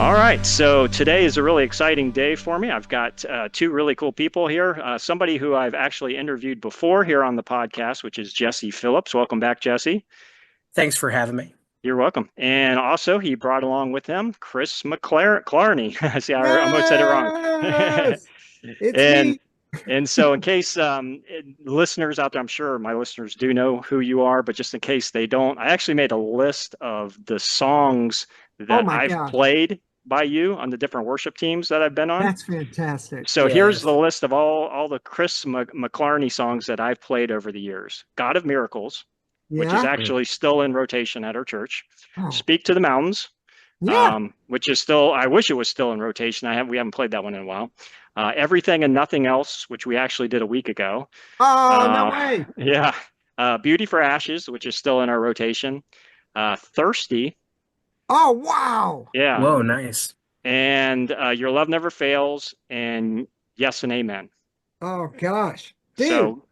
All right, so today is a really exciting day for me. I've got two really cool people here. Somebody who I've actually interviewed before here on the podcast, which is Jesse Phillips. Welcome back, Jesse. Thanks for having me. You're welcome. And also, he brought along with him Chris McClarney. See, I almost said it wrong. Yes, it's And me. so, in case listeners out there, I'm sure my listeners do know who you are, but just in case they don't, I actually made a list of the songs Oh that my I've gosh, played by you on the different worship teams that I've been on. that's fantastic. So here's the Yes. list of all the Chris McClarney songs that I've played over the years. God of Miracles, which is Yeah. Mm. actually still in rotation at our church. Oh, Speak to the Mountains, yeah. which is still, I wish it was still in rotation. We haven't played that one in a while. Everything and Nothing Else, which we actually did a week ago. Oh, no Uh, way. yeah. Beauty for Ashes, which is still in our rotation. Thirsty, Oh, wow. yeah. Whoa, nice. And Your Love Never Fails, and Yes and Amen. Oh gosh, dude, So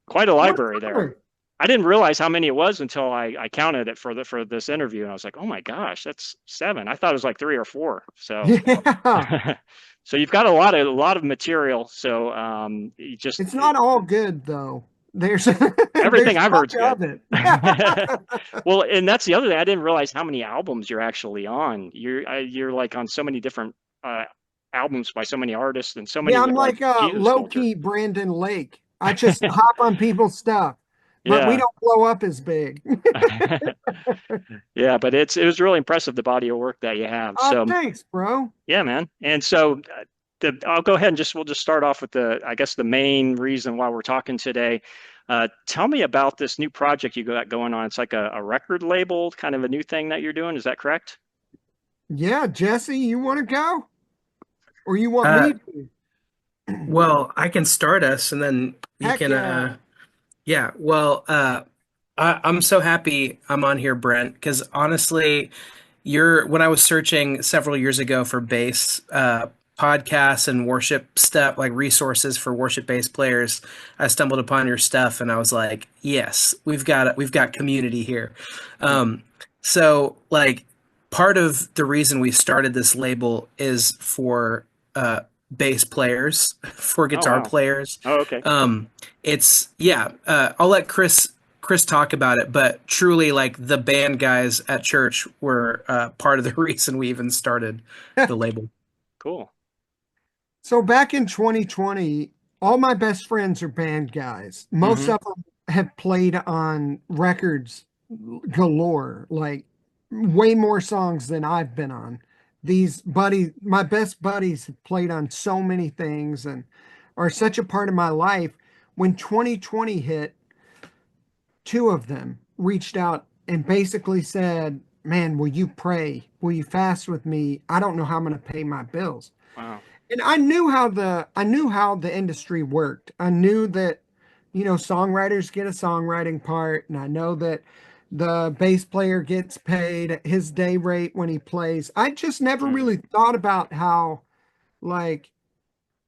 quite a what library there. color? I didn't realize how many it was until I counted it for this interview, and I was like, oh my gosh, that's seven. I thought it was like three or four. So Yeah, so you've got a lot of material. So you just it's not all good though. There's everything there's I've much heard's good. of it. Well, and that's the other thing. I didn't realize how many albums you're actually on. You're like on so many different albums by so many artists and so Yeah, many I'm like like Jesus low culture. key Brandon Lake. I just hop on people's stuff, but we Yeah. don't blow up as big. Yeah, but it was really impressive the body of work that you have. Oh, So thanks, bro. yeah, man. And so I'll go ahead and we'll just start off with I guess the main reason why we're talking today. Tell me about this new project you got going on. It's like a record label, kind of a new thing that you're doing. Is that correct? Yeah, Jesse, you want to go, or you want Uh, me to? well, I can start us and then you Heck can yeah. yeah, well, I'm so happy I'm on here, Brent, because honestly, when I was searching several years ago for bass podcasts and worship stuff, like resources for worship bass players, I stumbled upon your stuff and I was like, yes, we've got community here. Um, so like part of the reason we started this label is for bass players, for Oh guitar wow. players. Oh okay. Um, it's yeah. I'll let Chris talk about it, but truly, like the band guys at church were part of the reason we even started the label. Cool. So back in 2020, all my best friends are band guys. Most Hmm. of them have played on records galore, like way more songs than I've been on. These buddies, my best buddies, have played on so many things and are such a part of my life. When 2020 hit, two of them reached out and basically said, "Man, will you pray? Will you fast with me? I don't know how I'm going to pay my bills." Wow. And I knew how the industry worked. I knew that, songwriters get a songwriting part, and I know that the bass player gets paid his day rate when he plays. I just never Mm, really thought about how, like,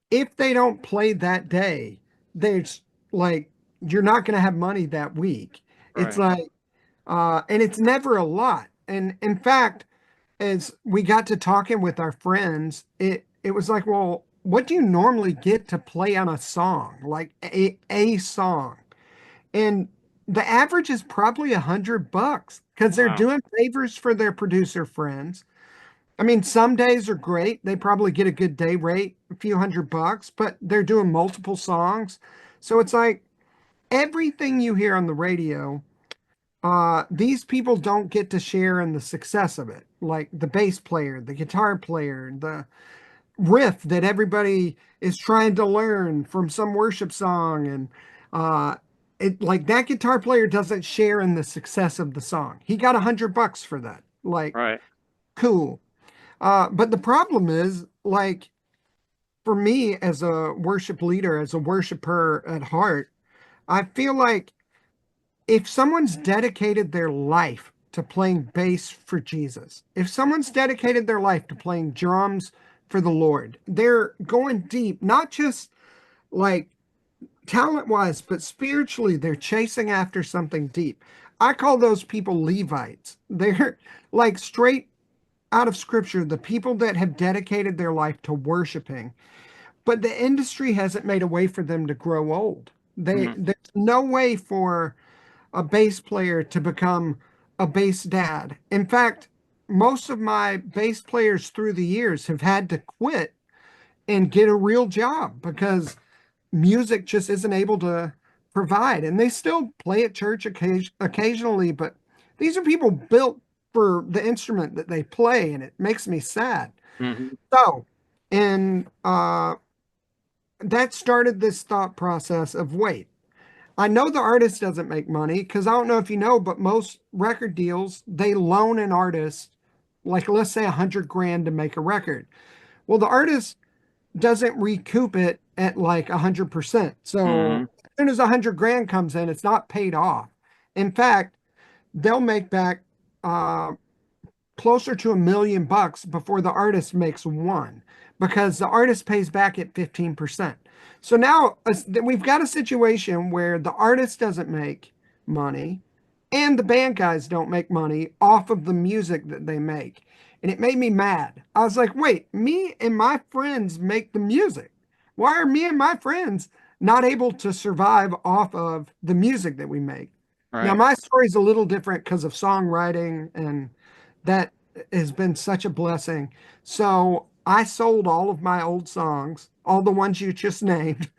if they don't play that day, there's like you're not going to have money that week. It's right. like, and it's never a lot. And in fact, as we got to talking with our friends, it was like, well, what do you normally get to play on a song, like a song? And the average is probably $100 because they're Wow. doing favors for their producer friends. I mean, some days are great. They probably get a good day rate, a few $100, but they're doing multiple songs. So it's like everything you hear on the radio, these people don't get to share in the success of it. Like the bass player, the guitar player, the riff that everybody is trying to learn from some worship song, and uh it like that guitar player doesn't share in the success of the song. He got $100 for that. Like, Right. cool. But the problem is, like, for me as a worship leader, as a worshiper at heart, I feel like if someone's dedicated their life to playing bass for Jesus, if someone's dedicated their life to playing drums for the Lord, they're going deep, not just like talent wise, but spiritually, they're chasing after something deep. I call those people Levites. They're like straight out of scripture, the people that have dedicated their life to worshiping, but the industry hasn't made a way for them to grow old. Mm, There's no way for a bass player to become a bass dad. In fact, most of my bass players through the years have had to quit and get a real job because music just isn't able to provide. And they still play at church occasionally, but these are people built for the instrument that they play, and it makes me sad. hmm. So, and that started this thought process of wait, I know the artist doesn't make money because I don't know if you know, but most record deals they loan an artist, like let's say 100 grand to make a record. Well, the artist doesn't recoup it at like 100%. So Hmm. as soon as 100 grand comes in, it's not paid off. In fact, they'll make back uh, closer to $1 million before the artist makes one because the artist pays back at 15%. So now we've got a situation where the artist doesn't make money and the band guys don't make money off of the music that they make. And it made me mad. I was like, wait, me and my friends make the music. Why are me and my friends not able to survive off of the music that we make? Now, Right. my story is a little different because of songwriting, and that has been such a blessing. So I sold all of my old songs, all the ones you just named.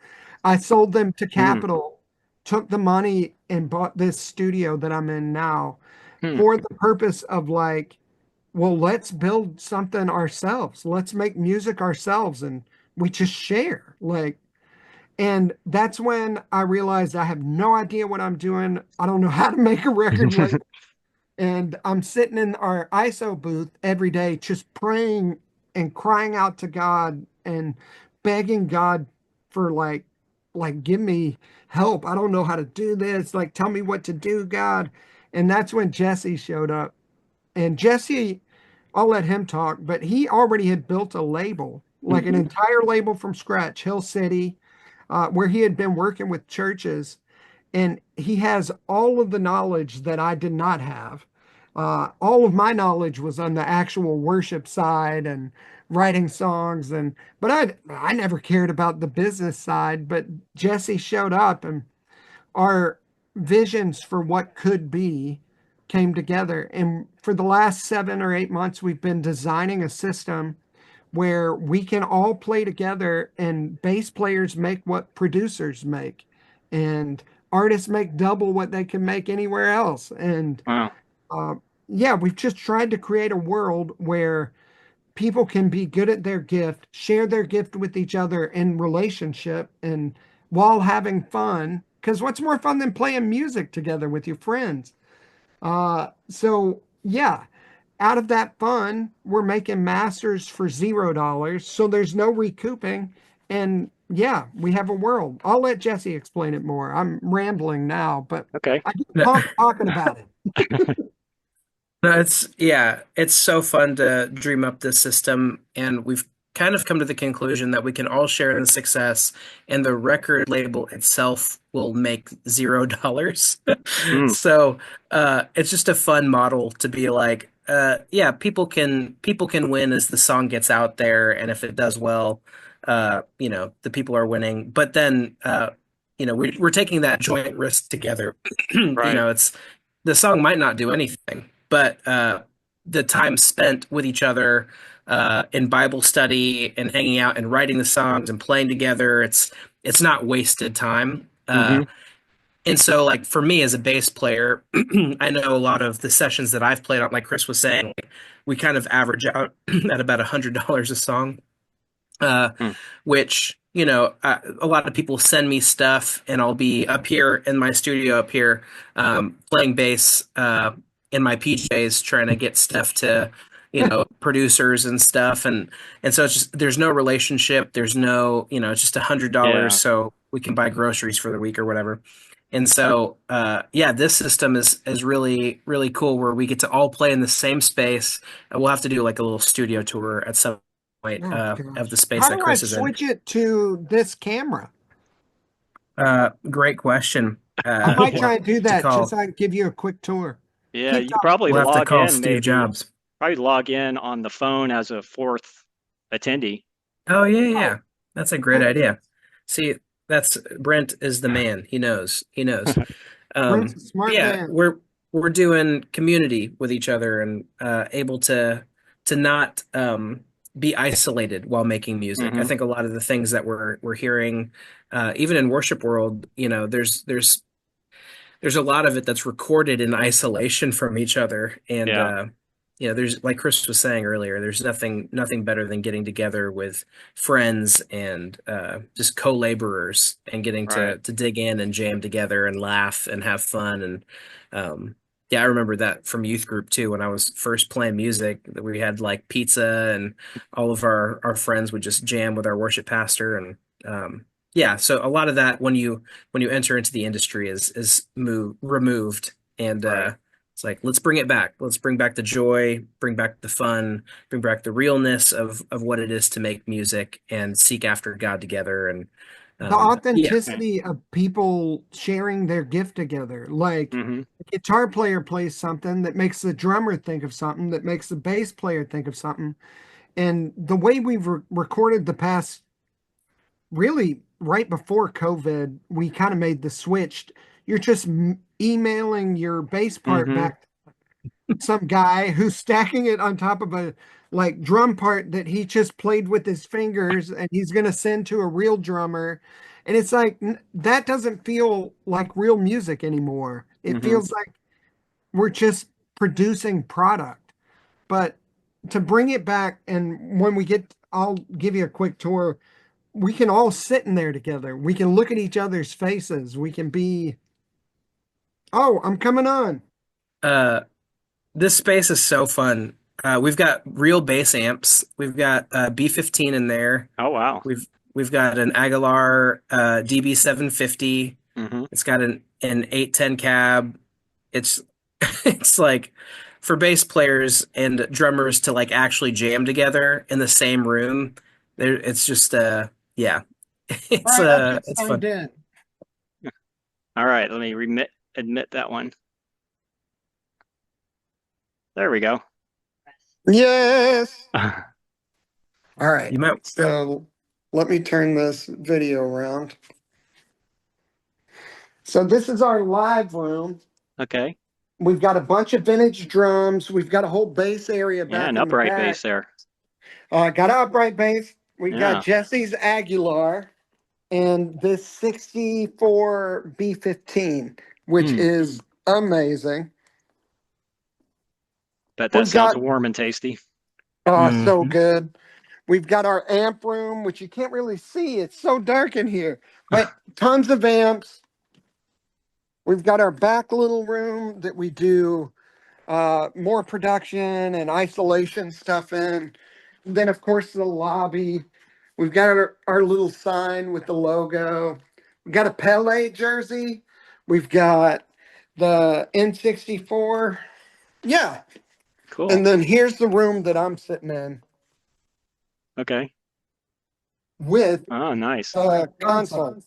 I sold them to Mm, Capitol, took the money and bought this studio that I'm in now hmm. for the purpose of like, well, let's build something ourselves. Let's make music ourselves and we just share. Like, and that's when I realized I have no idea what I'm doing. I don't know how to make a record label. And I'm sitting in our ISO booth every day, just praying and crying out to God and begging God for give me help. I don't know how to do this. Like, tell me what to do, God. And that's when Jesse showed up. And Jesse, I'll let him talk, but he already had built a label, like an Hmm. entire label from scratch, Hill City, where he had been working with churches. And he has all of the knowledge that I did not have. All of my knowledge was on the actual worship side and writing songs, and but I never cared about the business side. But Jesse showed up, and our visions for what could be came together. And for the last 7 or 8 months, we've been designing a system where we can all play together and bass players make what producers make and artists make double what they can make anywhere else. And Wow. uh, yeah, we've just tried to create a world where people can be good at their gift, share their gift with each other in relationship and while having fun. Because what's more fun than playing music together with your friends? So yeah, out of that fun, we're making masters for $0. So there's no recouping. And yeah, we have a world. I'll let Jesse explain it more. I'm rambling now, but Okay. I get pumped talking about it. No, it's so fun to dream up this system, and we've kind of come to the conclusion that we can all share in the success, and the record label itself will make $0. Mm, So it's just a fun model to be like, yeah, people can win as the song gets out there, and if it does well, the people are winning. But then, we're taking that joint risk together. right. It's the song might not do anything, but the time spent with each other in Bible study and hanging out and writing the songs and playing together, it's not wasted time. Hmm. And so, like for me as a bass player, I know a lot of the sessions that I've played on, like Chris was saying, we kind of average out at about $100 a song, uh, Mm, which a lot of people send me stuff, and I'll be up here in my studio up here playing bass in my PJs, trying to get stuff to producers and stuff, and so it's just there's no relationship, there's no it's just $100 yeah. so we can buy groceries for the week or whatever. And so, yeah, this system is really, really cool where we get to all play in the same space. We'll have to do like a little studio tour at some point Oh of the gosh. space How that do I Chris is in. switch it to this camera? Great question. I might We'll have try and do to that just call so I can give you a quick tour. Yeah, Keep you could talking. probably we'll have to log call in Steve maybe. Jobs. probably log in on the phone as a fourth attendee. Oh yeah, Oh, yeah. That's a great idea. See, that's Brent is the man. He knows. He knows. Brent's a But smart yeah, man. we're doing community with each other and able to not be isolated while making music. I Hmm. think a lot of the things that we're hearing, even in worship world, there's a lot of it that's recorded in isolation from each other, and Yeah, there's, like Chris was saying earlier, there's nothing better than getting together with friends and just co-laborers and getting right. to dig in and jam together and laugh and have fun. And um yeah, I remember that from youth group too. When I was first playing music, that we had like pizza and all of our friends would just jam with our worship pastor. And yeah, so a lot of that when you enter into the industry is removed. And Right. it's like, let's bring it back. Let's bring back the joy, bring back the fun, bring back the realness of what it is to make music and seek after God together. And The yeah. Okay. authenticity of people sharing their gift together. Like Hmm. a guitar player plays something that makes the drummer think of something, that makes the bass player think of something. And the way we've recorded the past, really right before COVID, we kind of made the switch. You're just emailing your bass part Hmm. back some guy who's stacking it on top of a like drum part that he just played with his fingers and he's going to send to a real drummer. And it's like that doesn't feel like real music anymore. It Hmm. feels like we're just producing product. But to bring it back, and when we get, I'll give you a quick tour. We can all sit in there together. We can look at each other's faces. We can be, oh, I'm coming on. uh this space is so fun. We've got real bass amps. We've got B15 in there. Oh, wow. We've got an Aguilar DB750. Hmm. It's got an 810 cab. It's it's like for bass players and drummers to like actually jam together in the same room. There, it's just yeah, All right, I've just it's signed fun. in. All right. Let me admit that one. There we go. Yes. All right. You might. So let me turn this video around. So this is our live room. Okay. We've got a bunch of vintage drums. We've got a whole bass area Yeah, back an in the upright back. bass there. Got an upright bass. We got Yeah. Jesse's Aguilar and this 64 B15, which Mm. is amazing. Bet that We've sounds got, warm and tasty. so Mhm. good. We've got our amp room, which you can't really see. It's so dark in here, but tons of amps. We've got our back little room that we do more production and isolation stuff in. Then, of course, the lobby. We've got our little sign with the logo. We've got a Pele jersey. We've got the N64. Yeah. Cool. And then here's the room that I'm sitting in Okay. with Oh, nice. a console.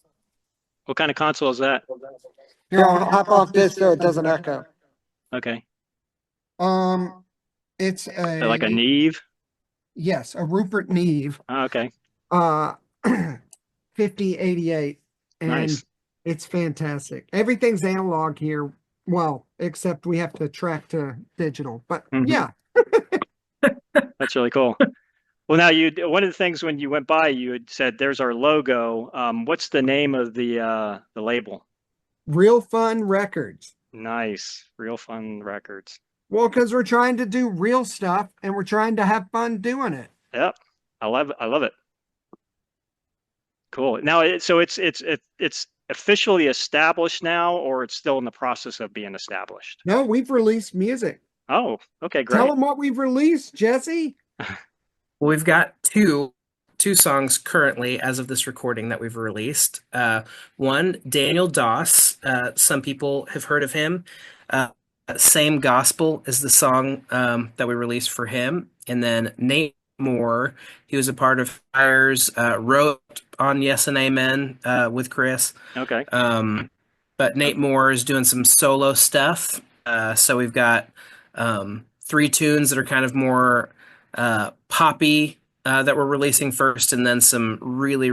What kind of console is that? Here, I'll hop off this so it doesn't echo. Okay. Um, it's Like a a, Neve? yes, a Rupert Neve, Oh, okay. uh, 5088, and Nice. it's fantastic. Everything's analog here. Well, except we have to track to digital, but Hmm. yeah, That's really cool. Well, now one of the things when you went by, you had said there's our logo. What's the name of the label? real fun records. Nice. Real Fun Records. Well, because we're trying to do real stuff and we're trying to have fun doing it. Yep. I love it. I love it. Cool. Now, so it's officially established now, or it's still in the process of being established? No, we've released music. Oh, okay, Tell great. them what we've released, Jesse. Well, we've got two songs currently as of this recording that we've released. One, Daniel Doss. Some people have heard of him. Uh, Same Gospel is the song that we released for him. And then Nate Moore, he was a part of Fires, wrote on Yes and Amen with Chris. Okay. But Nate Moore is doing some solo stuff. So we've got three tunes that are kind of more poppy that we're releasing first, and then some really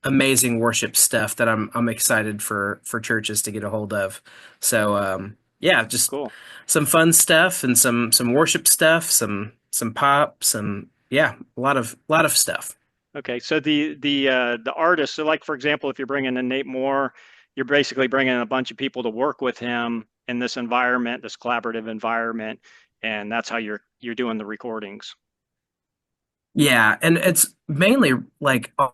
amazing worship stuff that I'm excited for churches to get a hold of. So yeah, just Cool. some fun stuff and some worship stuff, some pop, some yeah, a lot of stuff. Okay, so the artist, so like for example, if you're bringing in Nate Moore, you're basically bringing in a bunch of people to work with him in this environment, this collaborative environment, and that's how you're doing the recordings. Yeah, and it's mainly like a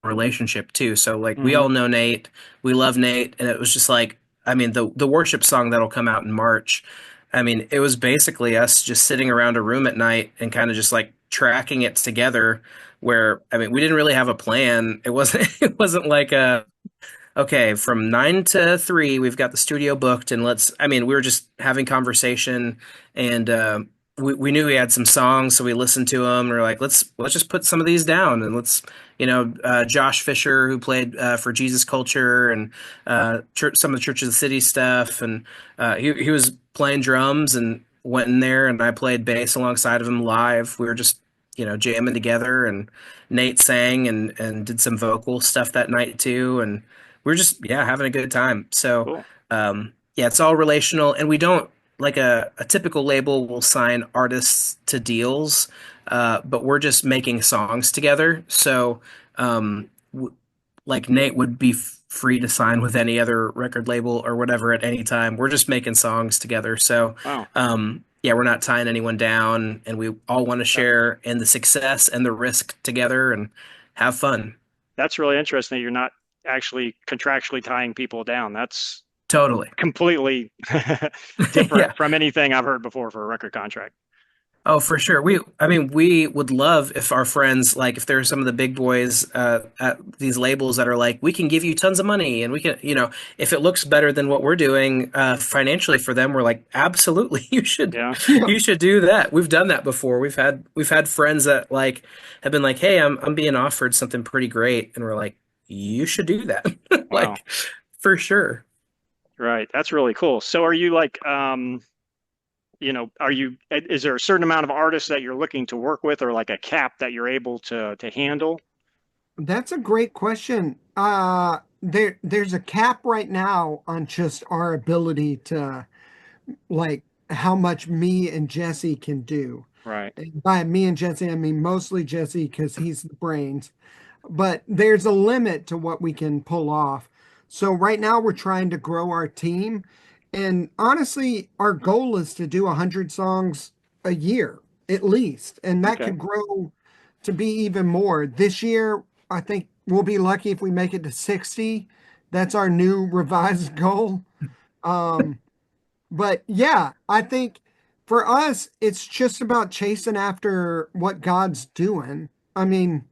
relationship too. So like we Hmm. all know Nate, we love Nate, and it was just like I mean the worship song that'll come out in March. I mean, it was basically us just sitting around a room at night and kind of just like tracking it together where I mean, we didn't really have a plan. It wasn't it wasn't like a okay, from 9 to 3, we've got the studio booked, and I mean, we were just having conversation, and we knew we had some songs, so we listened to them. And we're like, let's just put some of these down, and Josh Fisher, who played for Jesus Culture, and some of the Church of the City stuff, and he was playing drums, and went in there, and I played bass alongside of him live. We were just jamming together, and Nate sang and did some vocal stuff that night too, and we're just having a good time. So Cool. yeah, it's all relational, and we don't like a typical label will sign artists to deals, but we're just making songs together. So like Nate would be free to sign with any other record label or whatever at any time. We're just making songs together. So Wow. yeah, we're not tying anyone down, and we all want to share in the success and the risk together and have fun. That's really interesting that you're not actually contractually tying people down. That's Totally. completely Yeah. different from anything I've heard before for a record contract. Oh, for sure. I mean, we would love if our friends, like, if there's some of the big boys at these labels that are like, we can give you tons of money, and we can, if it looks better than what we're doing financially for them, we're like, absolutely, Yeah. Yeah. you should do that. We've done that before. We've had friends that like have been like, hey, I'm being offered something pretty great, and we're like, you should do that, Wow. like, for sure. Right. That's really cool. So are you like, is there a certain amount of artists that you're looking to work with or like a cap that you're able to handle? That's a great question. There's a cap right now on just our ability to like how much me and Jesse can do. Right. And by me and Jesse, I mean mostly Jesse because he's the brains. But there's a limit to what we can pull off. So right now we're trying to grow our team. And honestly, our goal is to do 100 songs a year at least. And that Okay. could grow to be even more. This year, I think we'll be lucky if we make it to 60. That's our new revised goal. Um, but yeah, I think for us, it's just about chasing after what God's doing. I mean,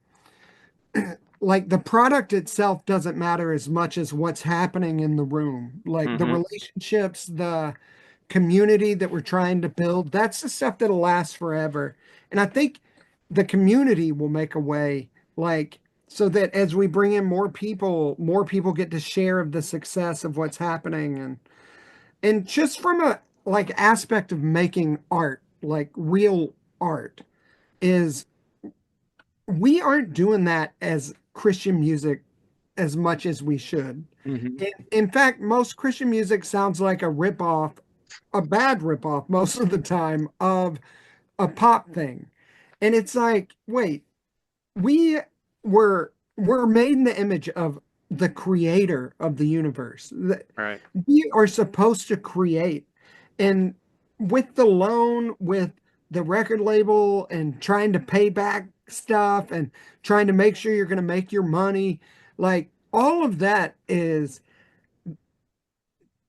like the product itself doesn't matter as much as what's happening in the room. Like the Hmm. relationships, the community that we're trying to build, that's the stuff that'll last forever. And I think the community will make a way, like, so that as we bring in more people get to share of the success of what's happening. And just from a like aspect of making art, like real art, is we aren't doing that as Christian music as much as we should. Hmm. In fact, most Christian music sounds like a ripoff, a bad ripoff most of the time of a pop thing. And it's like, wait, we we're made in the image of the creator of the universe. Right. We are supposed to create. And with the loan, with the record label and trying to pay back stuff and trying to make sure you're going to make your money, like all of that is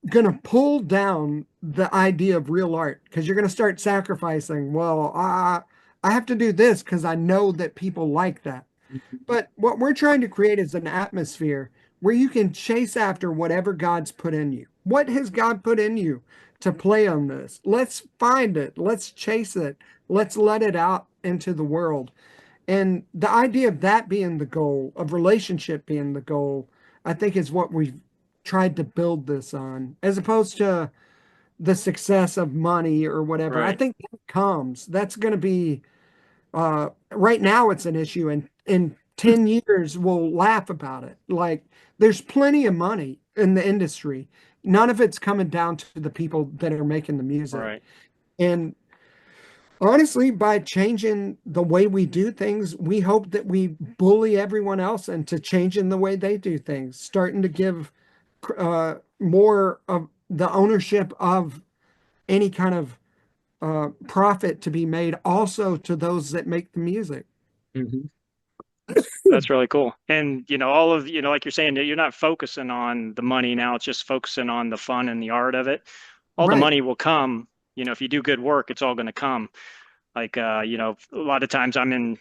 going to pull down the idea of real art because you're going to start sacrificing, well, I have to do this because I know that people like that. But what we're trying to create is an atmosphere where you can chase after whatever God's put in you. What has God put in you to play on this? Let's find it. Let's chase it. Let's let it out into the world. And the idea of that being the goal, of relationship being the goal, I think is what we've tried to build this on, as opposed to the success of money or whatever. I Right. think that comes. That's going to be right now it's an issue, and in 10 years we'll laugh about it. Like there's plenty of money in the industry. None of it's coming down to the people that are making the music. Right. And honestly, by changing the way we do things, we hope that we bully everyone else into changing the way they do things, starting to give more of the ownership of any kind of profit to be made also to those that make the music. Mhm. That's really cool. And all of like you're saying, you're not focusing on the money now. It's just focusing on the fun and the art of it. All the Right. money will come. If you do good work, it's all going to come. Like a lot of times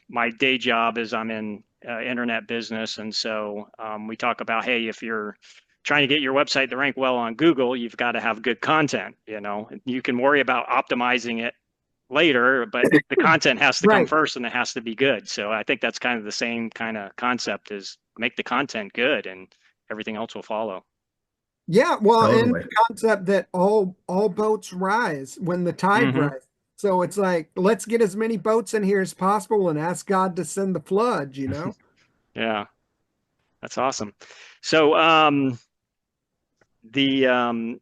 my day job is I'm in internet business, and so we talk about, hey, if you're trying to get your website to rank well on Google, you've got to have good content. You can worry about optimizing it later, but the content has to come Right. first and it has to be good. So I think that's kind of the same kind of concept, is make the content good and everything else will follow. Yeah, well, and Totally. the concept that all boats rise when the tide Hmm. rises. So it's like, let's get as many boats in here as possible and ask God to send the flood, you know? Yeah, that's awesome. So the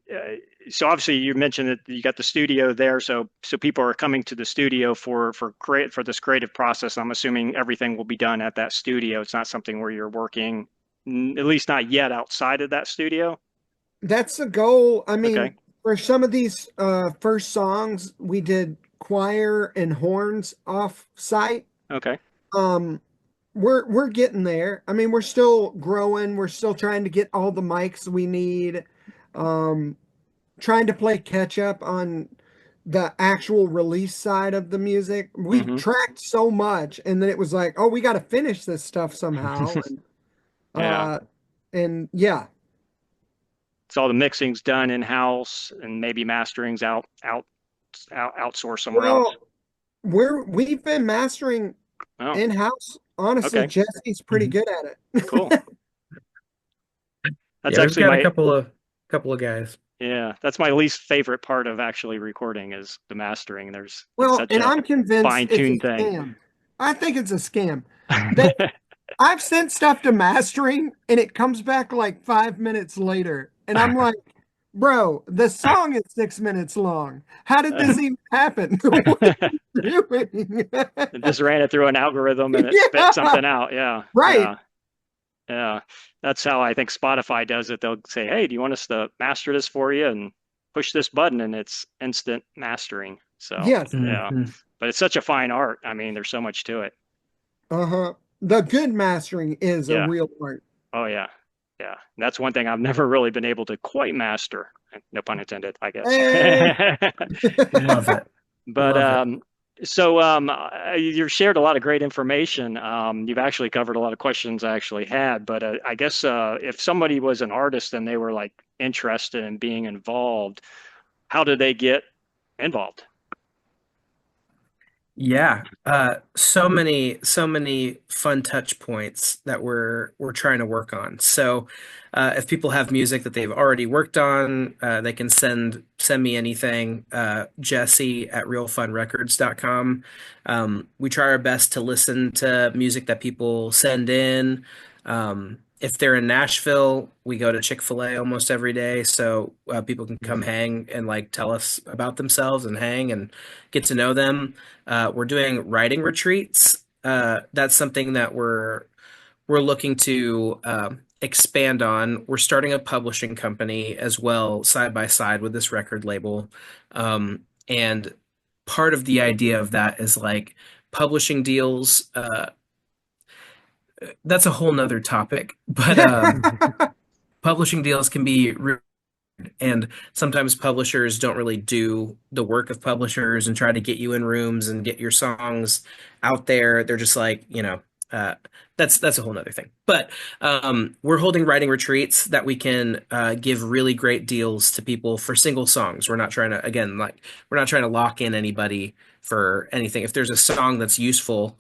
so obviously you mentioned that you got the studio there, so people are coming to the studio for this creative process. I'm assuming everything will be done at that studio. It's not something where you're working, at least not yet, outside of that studio. That's the goal. I Okay. mean, for some of these first songs, we did choir and horns off site. Okay. Um, we're getting there. I mean, we're still growing. We're still trying to get all the mics we need. Um, trying to play catch up on the actual release side of the music. We Hmm. tracked so much, and then it was like, oh, we got to finish this stuff somehow. Yeah. Uh, and yeah, So all the mixing's done in-house and maybe mastering's outsourced somewhere else. well, we've been mastering Oh, in house. Honestly, okay. Jesse's pretty Mhm. good at Cool. it. That's Yeah, we've actually got a my couple of guys. Yeah, that's my least favorite part of actually recording is the mastering. It's Well, such and a I'm convinced it's a fine-tuned thing. scam. I think it's a scam. That I've sent stuff to mastering and it comes back like 5 minutes later. And I'm like, bro, the song is 6 minutes long. How did this even happen? What are you doing? It just ran it through an algorithm and it spit Yeah, something out. Yeah, right. yeah, yeah. That's how I think Spotify does it. They'll say, "Hey, do you want us to master this for you?" And push this button, and it's instant mastering. So, Yes. yeah, Mhm. but it's such a fine art. I mean, there's so much to it. Uh-huh. The good mastering is a Yeah. real art. Oh, yeah. Yeah. And that's one thing I've never really been able to quite master. No pun intended, I guess. Eh. Love it. But Love it. you've shared a lot of great information. You've actually covered a lot of questions I actually had. But I guess if somebody was an artist and they were like interested in being involved, how do they get involved? Yeah, so many fun touch points that we're trying to work on. So, if people have music that they've already worked on, they can send me anything. Jesse at realfunrecords.com. We try our best to listen to music that people send in. If they're in Nashville, we go to Chick-fil-A almost every day, so people can come hang and like tell us about themselves and hang and get to know them. We're doing writing retreats. That's something that we're looking to expand on. We're starting a publishing company as well, side by side with this record label. And part of the idea of that is like publishing deals. That's a whole nother topic, but publishing deals can be and sometimes publishers don't really do the work of publishers and try to get you in rooms and get your songs out there. They're just like, uh, that's a whole nother thing. But we're holding writing retreats that we can give really great deals to people for single songs. We're not trying to, again, like we're not trying to lock in anybody for anything. If there's a song that's useful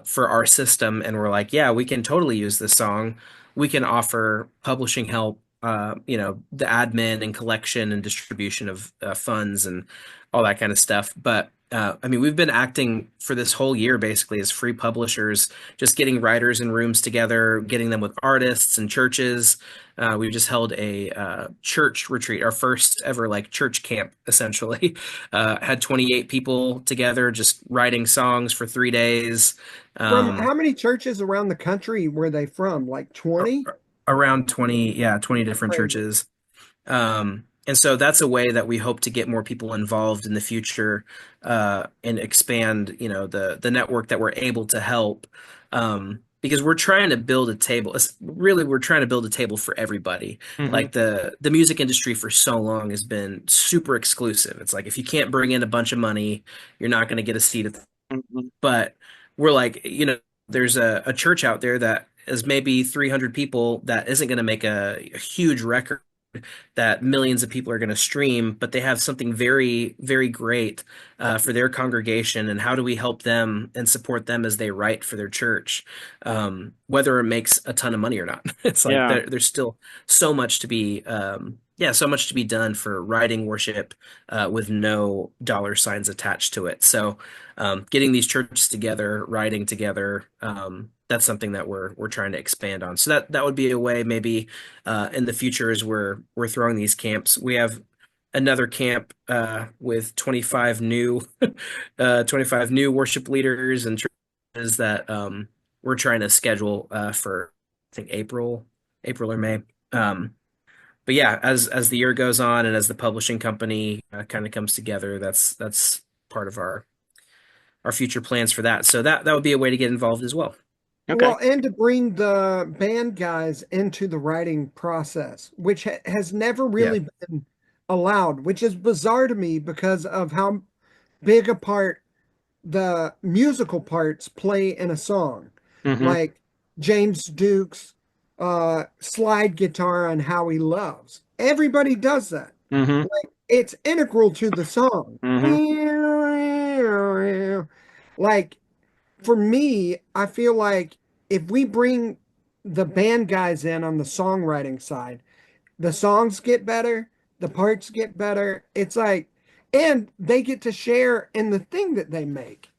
for our system and we're like, yeah, we can totally use this song, we can offer publishing help the admin and collection and distribution of funds and all that kind of stuff. But I mean, we've been acting for this whole year basically as free publishers, just getting writers in rooms together, getting them with artists and churches. We've just held a church retreat, our first ever like church camp, essentially. Had 28 people together, just writing songs for 3 days. From Um, how many churches around the country were they from? Like 20? Around 20, yeah, 20 different Crazy. churches. And so that's a way that we hope to get more people involved in the future, and expand, the network that we're able to help. Because we're trying to build a table. Really, we're trying to build a table for everybody. Hmm. Like the music industry for so long has been super exclusive. It's like if you can't bring in a bunch of money, you're not going to get a seat at the, Hmm. but we're like, there's a church out there that is maybe 300 people that isn't going to make a huge record that millions of people are going to stream, but they have something very, very great for their congregation. And how do we help them and support them as they write for their church, whether it makes a ton of money or not? It's like Yeah. there's still so much to be, yeah, so much to be done for writing worship with no dollar signs attached to it. So, getting these churches together, writing together, that's something that we're trying to expand on. So that would be a way maybe in the future as we're throwing these camps. We have another camp with 25 new worship leaders and churches that we're trying to schedule for I think April or May. But yeah, as the year goes on and as the publishing company kind of comes together, that's part of our future plans for that. So that would be a way to get involved as well. Okay. Well, and to bring the band guys into the writing process, which has never Yeah. really been allowed, which is bizarre to me because of how big a part the musical parts play in a song. Hmm. Like James Duke's slide guitar on How He Loves. Everybody does that. Hmm. Like it's integral to the song. Hmm. Like for me, I feel like if we bring the band guys in on the songwriting side, the songs get better, the parts get better. It's like, and they get to share in the thing that they make,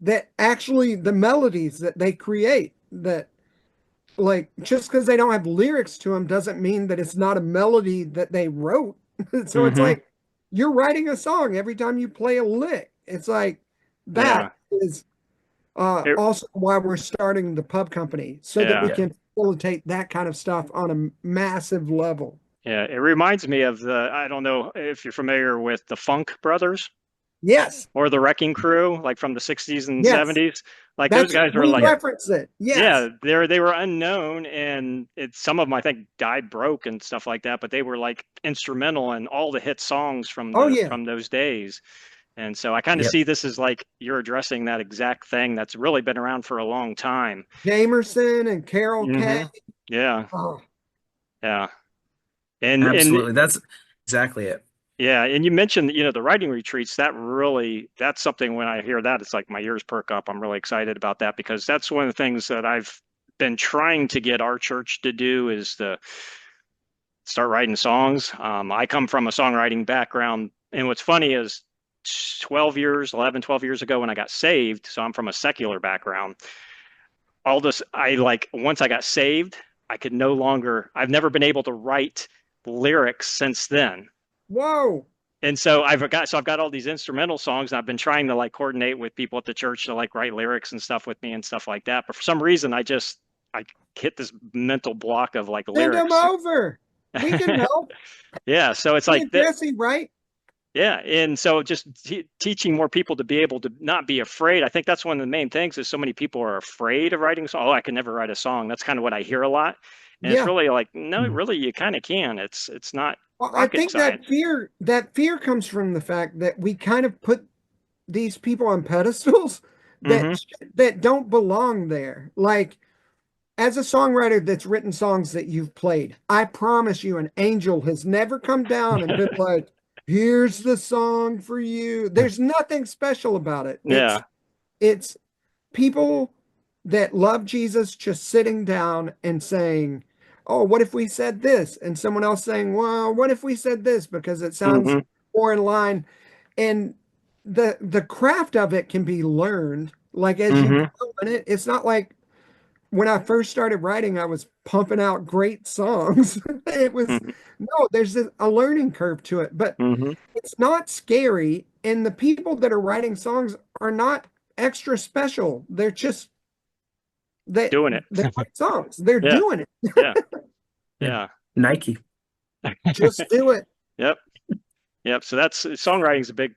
that actually the melodies that they create, that like just because they don't have lyrics to them doesn't mean that it's not a melody that they wrote. So it's Hmm. like you're writing a song every time you play a lick. It's like Yeah. that is It, also why we're starting the pub company so that we yeah. Yeah. can facilitate that kind of stuff on a massive level. Yeah. It reminds me of I don't know if you're familiar with the Funk Brothers Yes, or the Wrecking Crew, like from the 60s and yes, 70s. Like those that's guys are we like, Yeah. reference it. yeah, Yes. they were unknown, and some of them I think died broke and stuff like that, but they were like instrumental in all the hit songs Oh yeah, from those days. And so I kind of Yep. see this as like you're addressing that exact thing that's really been around for a long time. Jamerson and Carol Kay. Hmm. Yeah, Oh, yeah. And Absolutely. That's exactly it. yeah, and you mentioned, the writing retreats, that's something when I hear that, it's like my ears perk up. I'm really excited about that because that's one of the things that I've been trying to get our church to do is to start writing songs. I come from a songwriting background, and what's funny is 11, 12 years ago when I got saved, so I'm from a secular background. All this, I like, once I got saved, I could no longer, I've never been able to write lyrics since then. whoa. And so I've got all these instrumental songs and I've been trying to like coordinate with people at the church to like write lyrics and stuff with me and stuff like that. But for some reason I hit this mental block of like Send them lyrics. over. We can help. Yeah, so it's Me like and that. Jesse, right? Yeah, and so just teaching more people to be able to not be afraid. I think that's one of the main things is so many people are afraid of writing songs. Oh, I can never write a song. That's kind of what I hear a lot. And it's Yeah. really like, no, Mhm. really you kind of can. It's not Well, I rocket think science. that fear comes from the fact that we kind of put these people on pedestals Hmm. that don't belong there. Like as a songwriter that's written songs that you've played, I promise you an angel has never come down and been like, here's the song for you. There's nothing special about it. Yeah. It's people that love Jesus just sitting down and saying, oh, what if we said this? And someone else saying, well, what if we said this? Because it sounds Hmm. more in line. And the craft of it can be learned. Like as you Hmm. grow in it, it's not like when I first started writing, I was pumping out great songs. It was Hmm. no, there's a learning curve to it, but Hmm. it's not scary. And the people that are writing songs are not extra special. They're just Doing it. they write songs. They're Yeah. doing it. Yeah. Yeah. Yeah. Nike. Just do it. Yep. Yep. So that's songwriting's a big,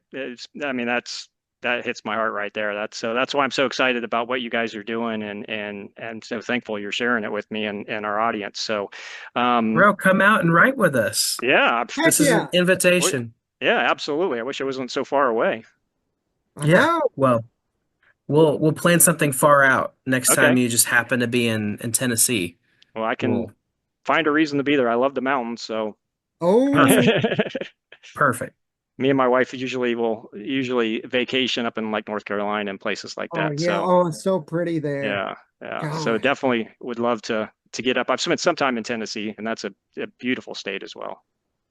I mean, that hits my heart right there. That's why I'm so excited about what you guys are doing and so thankful you're sharing it with me and our audience. So, um, Bro, come out and write with us. yeah, Heck This is an yeah. invitation. yeah, absolutely. I wish it wasn't so far away. I Yeah. know. Well, we'll plan something far out next time Okay. you just happen to be in Tennessee. Well, I can We'll find a reason to be there. I love the mountains, so Oh, perfect. me Perfect. and my wife usually vacation up in like North Carolina and places like oh that. yeah. So Oh, it's so pretty there. yeah, yeah. So Gosh. definitely would love to get up. I've spent some time in Tennessee, and that's a beautiful state as well.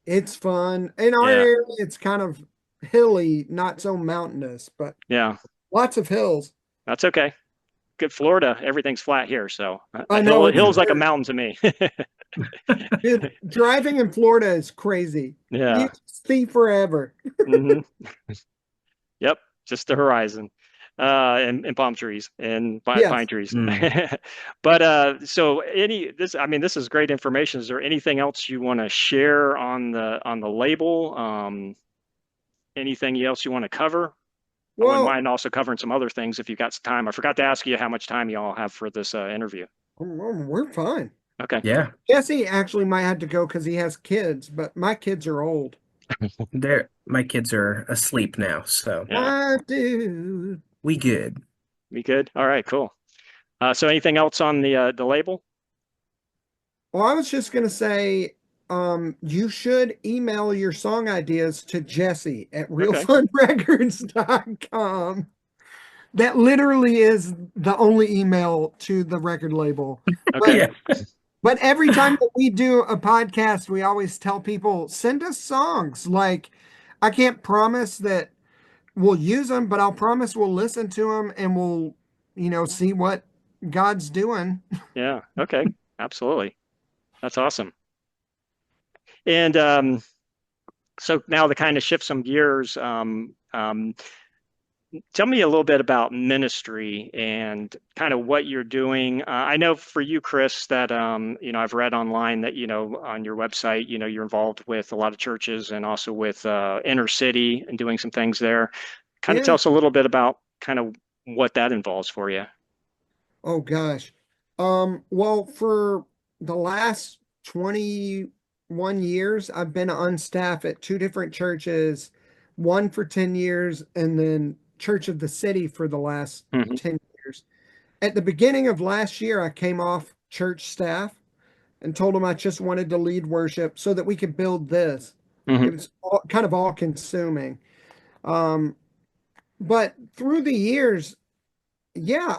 It's fun. In our Yeah, area, it's kind of hilly, not so mountainous, but yeah. lots of hills. That's okay. Good Florida, everything's flat here, so a I know it's hill's like a weird. mountain to me. Dude, driving in Florida is crazy. You Yeah. see forever. Hmm. Yep. Just the horizon. And palm trees and pine Yes. trees. Mm. But so I mean, this is great information. Is there anything else you want to share on the label? Anything else you want to cover? I wouldn't Well, mind also covering some other things if you've got some time. I forgot to ask you how much time you all have for this interview. we're fine. Okay. Yeah. Jesse actually might have to go because he has kids, but my kids are old. My kids are asleep now, so Yeah. My dude. we good. We good? All right, cool. So anything else on the label? Well, I was just gonna say, you should email your song ideas to Jesse at Okay. realfunrecords.com. That literally is the only email to the record label. But Okay. Yeah. but every time that we do a podcast, we always tell people, send us songs. Like, I can't promise that we'll use them, but I'll promise we'll listen to them and we'll, see what God's doing. Yeah. Okay. Absolutely. That's awesome. And so now to kind of shift some gears, tell me a little bit about ministry and kind of what you're doing. I know for you, Chris, that I've read online that on your website, you're involved with a lot of churches and also with inner city and doing some things there. Kind of tell Yeah. us a little bit about kind of what that involves for you. Oh gosh. Well, for the last 21 years, I've been on staff at two different churches, one for 10 years, and then Church of the City for the last Hmm. 10 years. At the beginning of last year, I came off church staff and told them I just wanted to lead worship so that we could build this. It Hmm. was kind of all consuming. Um, but through the years, yeah,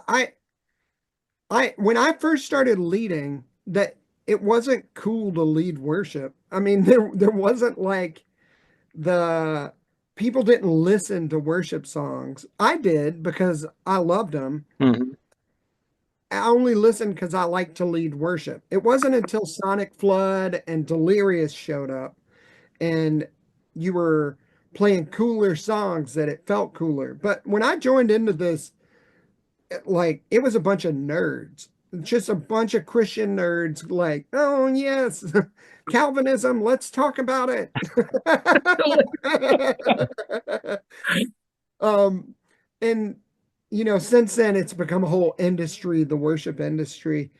when I first started leading, that it wasn't cool to lead worship. I mean, there wasn't like the people didn't listen to worship songs. I did because I loved them. Hmm. I only listened because I like to lead worship. It wasn't until Sonic Flood and Delirious showed up and you were playing cooler songs that it felt cooler. But when I joined into this, like it was a bunch of nerds, just a bunch of Christian nerds, like, oh yes, Calvinism, let's talk about it. um, and since then it's become a whole industry, the worship industry.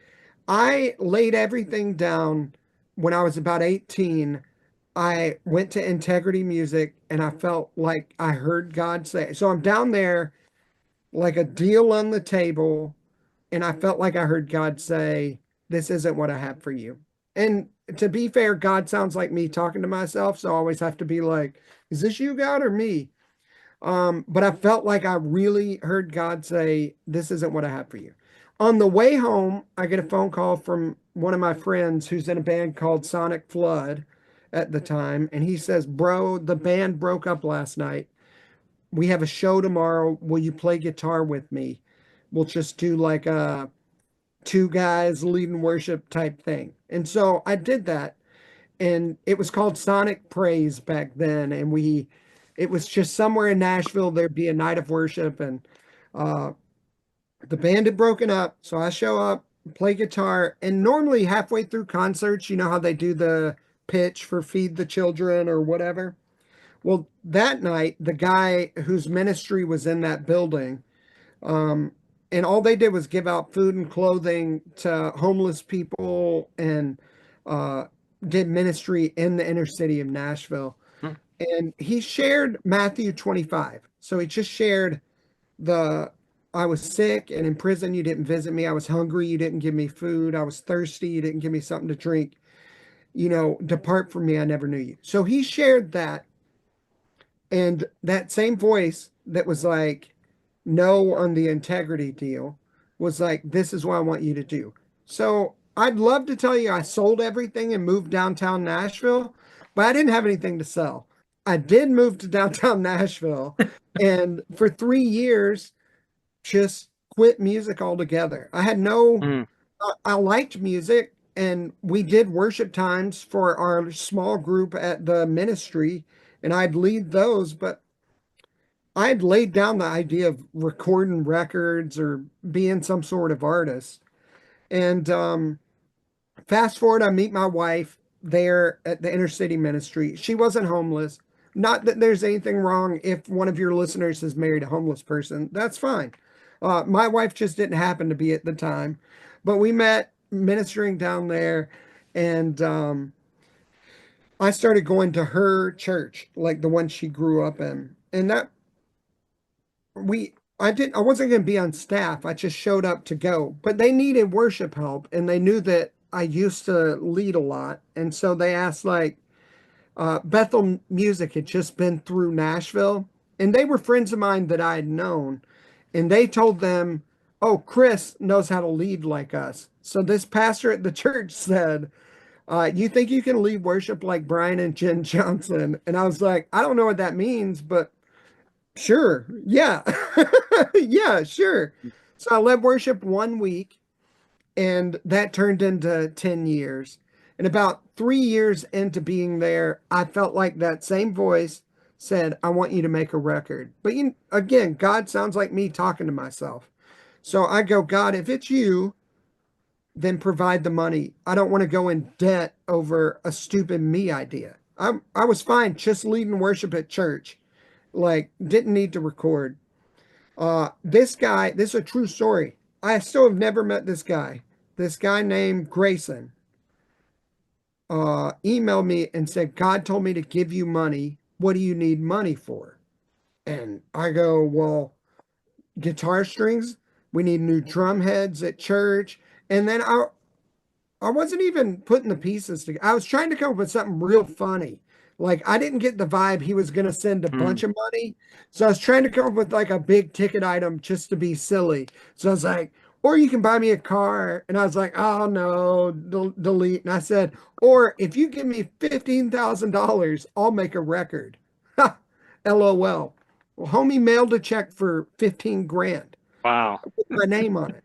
I laid everything down when I was about 18. I went to Integrity Music and I felt like I heard God say, so I'm down there like a deal on the table. And I felt like I heard God say, this isn't what I have for you. And to be fair, God sounds like me talking to myself. So I always have to be like, is this you, God, or me? But I felt like I really heard God say, this isn't what I have for you. On the way home, I get a phone call from one of my friends who's in a band called Sonic Flood at the time. And he says, Bro, the band broke up last night. We have a show tomorrow. Will you play guitar with me? We'll just do like a two guys leading worship type thing. And so I did that. And it was called Sonic Praise back then. And it was just somewhere in Nashville, there'd be a night of worship. And uh, the band had broken up. So I show up, play guitar. And normally halfway through concerts, you know how they do the pitch for Feed the Children or whatever. Well, that night, the guy whose ministry was in that building, um, and all they did was give out food and clothing to homeless people and uh, did ministry in the inner city of Nashville. Hmm. And he shared Matthew 25. So he just shared the I was sick and in prison, you didn't visit me. I was hungry, you didn't give me food. I was thirsty, you didn't give me something to drink. Depart from me, I never knew you. So he shared that. And that same voice that was like, no on the integrity deal was like, this is what I want you to do. So I'd love to tell you I sold everything and moved downtown Nashville, but I didn't have anything to sell. I did move to downtown Nashville and for 3 years just quit music altogether. Mm. I liked music and we did worship times for our small group at the ministry and I'd lead those, but I'd laid down the idea of recording records or being some sort of artist. And fast forward, I meet my wife there at the inner city ministry. She wasn't homeless. Not that there's anything wrong if one of your listeners has married a homeless person. That's fine. My wife just didn't happen to be at the time. But we met ministering down there, and I started going to her church, like the one she grew up in. And that we I wasn't going to be on staff. I just showed up to go. But they needed worship help and they knew that I used to lead a lot. And so they asked like Bethel Music had just been through Nashville and they were friends of mine that I had known and they told them, "Oh, Chris knows how to lead like us." So this pastor at the church said, "You think you can lead worship like Brian and Jen Johnson?" And I was like, "I don't know what that means, but sure. Yeah. Yeah, sure." So I led worship 1 week and that turned into 10 years. And about 3 years into being there, I felt like that same voice said, "I want you to make a record." But again, God sounds like me talking to myself. So I go, "God, if it's you, then provide the money. I don't want to go in debt over a stupid me idea." I was fine just leading worship at church, like didn't need to record. This guy, this is a true story. I still have never met this guy. This guy named Grayson emailed me and said, "God told me to give you money. What do you need money for?" And I go, "Well, guitar strings. We need new drum heads at church." And then I wasn't even putting the pieces together. I was trying to come up with something real funny. Like I didn't get the vibe he was going to send a bunch Mm. of money. So I was trying to come up with like a big ticket item just to be silly. So I was like, "Or you can buy me a car." And I was like, "Oh no, delete." And I said, "Or if you give me $15,000, I'll make a record." LOL. Well, homie mailed a check for 15 grand Wow. with my name on it.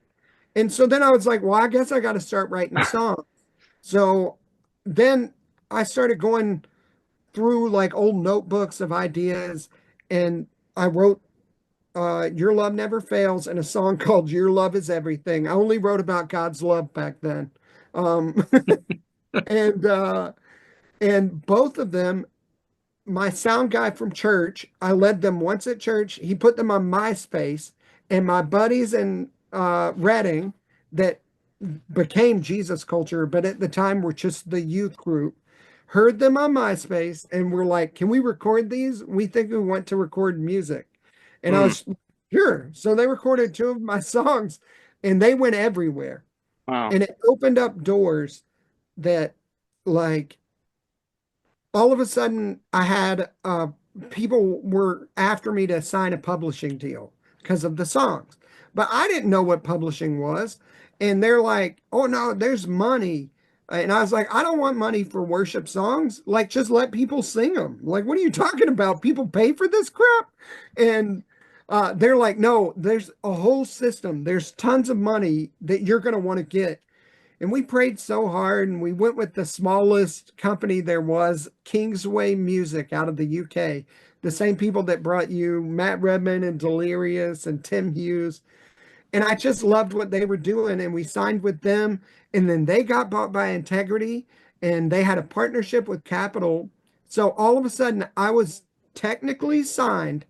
And so then I was like, "Well, I guess I got to start writing songs." So then I started going through like old notebooks of ideas and I wrote Your Love Never Fails and a song called Your Love Is Everything. I only wrote about God's love back then. Um, and and both of them, my sound guy from church, I led them once at church. He put them on MySpace, and my buddies in Reading that became Jesus Culture, but at the time were just the youth group, heard them on MySpace and were like, "Can we record these? We think we want to record music." And I Mm. was, "Sure." So they recorded two of my songs and they went everywhere. Wow. And it opened up doors that, like, all of a sudden I had people were after me to sign a publishing deal because of the songs. but I didn't know what publishing was. And they're like, oh no, there's money. And I was like, I don't want money for worship songs. Like, just let people sing them. Like, what are you talking about? People pay for this crap? And they're like, no, there's a whole system. There's tons of money that you're going to want to get. And we prayed so hard, and we went with the smallest company there was, Kingsway Music out of the UK. The same people that brought you Matt Redman and Delirious and Tim Hughes. And I just loved what they were doing. And we signed with them. And then they got bought by Integrity, and they had a partnership with Capital. So all of a sudden, I was technically signed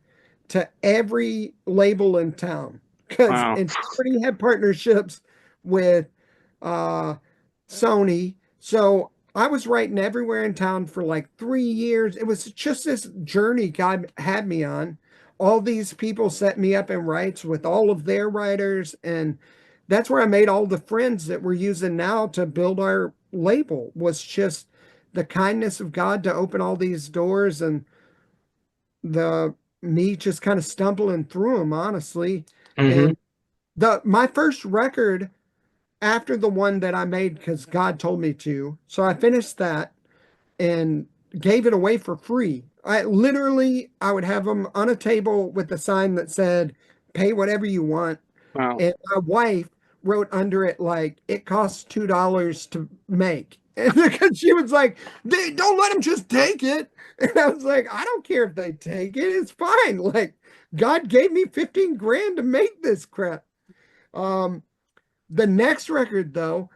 to every label in town because Wow. Integrity had partnerships with uh, Sony. So I was writing everywhere in town for like 3 years. It was just this journey God had me on. All these people set me up in rights with all of their writers. And that's where I made all the friends that we're using now to build our label, was just the kindness of God to open all these doors, and the me just kind of stumbling through them, honestly. Hmm. And my first record after the one that I made because God told me to. So I finished that and gave it away for free. I would have them on a table with a sign that said, pay whatever you want. Wow. And my wife wrote under it, like, it costs $2 to make. And because she was like, they don't let them just take it. And I was like, I don't care if they take it. It's fine. Like, God gave me 15 grand to make this crap. Um, the next record, though,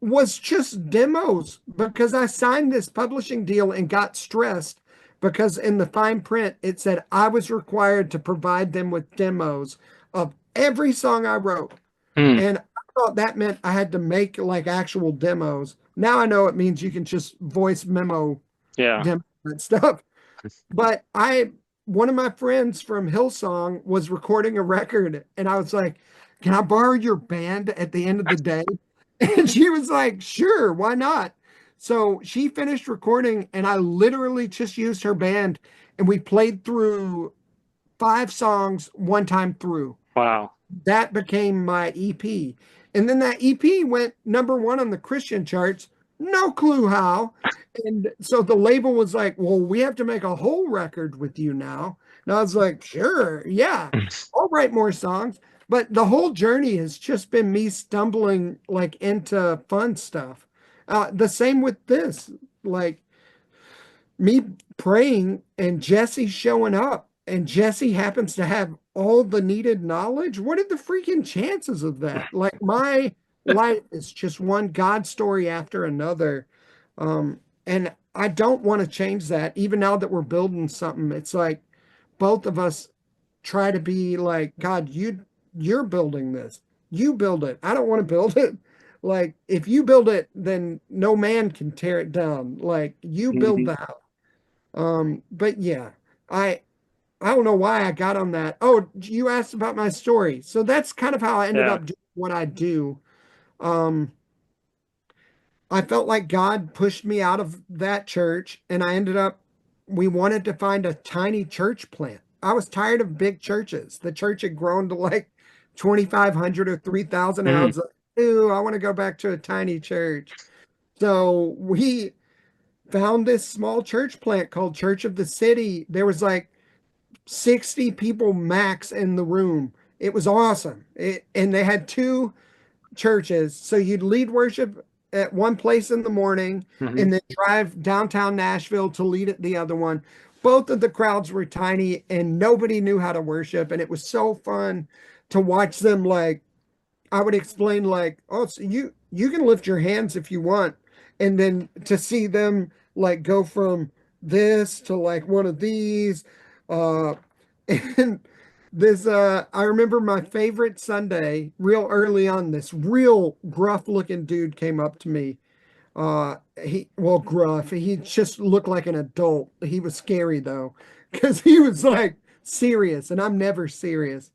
was just demos because I signed this publishing deal and got stressed because in the fine print it said I was required to provide them with demos of every song I wrote. Mm. And I thought that meant I had to make like actual demos. Now I know it means you can just voice memo Yeah. demo and stuff. But one of my friends from Hillsong was recording a record, and I was like, can I borrow your band at the end of the day? And she was like, sure, why not? So she finished recording, and I literally just used her band, and we played through 5 songs one time through. Wow. That became my EP. And then that EP went #1 on the Christian charts. No clue how. And so the label was like, well, we have to make a whole record with you now. And I was like, sure, yeah, I'll write more songs. But the whole journey has just been me stumbling like into fun stuff. The same with this, like me praying and Jesse showing up, and Jesse happens to have all the needed knowledge. What are the freaking chances of that? Like, my life is just one God story after another. And I don't want to change that. Even now that we're building something, it's like both of us try to be like, God, you're building this. You build it. I don't want to build it. Like, if you build it, then no man can tear it down. Like, you build Hmm. the house. But yeah, I I don't know why I got on that. Oh, you asked about my story. So that's kind of how I ended Yeah. up doing what I do. Um, I felt like God pushed me out of that church, and we wanted to find a tiny church plant. I was tired of big churches. The church had grown to like 2,500 or 3,000, and I Mm. was like, ooh, I want to go back to a tiny church. So we found this small church plant called Church of the City. There was like 60 people max in the room. It was awesome. And they had 2 churches. So you'd lead worship at one place in the morning Hmm. and then drive downtown Nashville to lead at the other one. Both of the crowds were tiny and nobody knew how to worship. And it was so fun to watch them. Like, I would explain, like, oh, so you can lift your hands if you want. And then to see them like go from this to like one of these. Uh and this I remember my favorite Sunday, real early on, this real gruff looking dude came up to me. Gruff. He just looked like an adult. He was scary though, because he was like serious, and I'm never serious.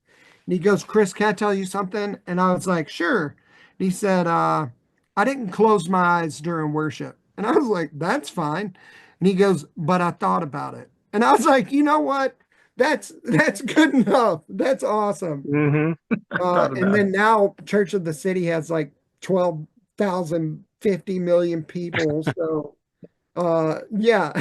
And he goes, Chris, can I tell you something? And I was like, sure. And he said, I didn't close my eyes during worship. And I was like, that's fine. And he goes, but I thought about it. And I was like, you know what? That's good enough. That's awesome. Hmm. Proud of And that. then now Church of the City has like 12,000, 50 million people. So yeah.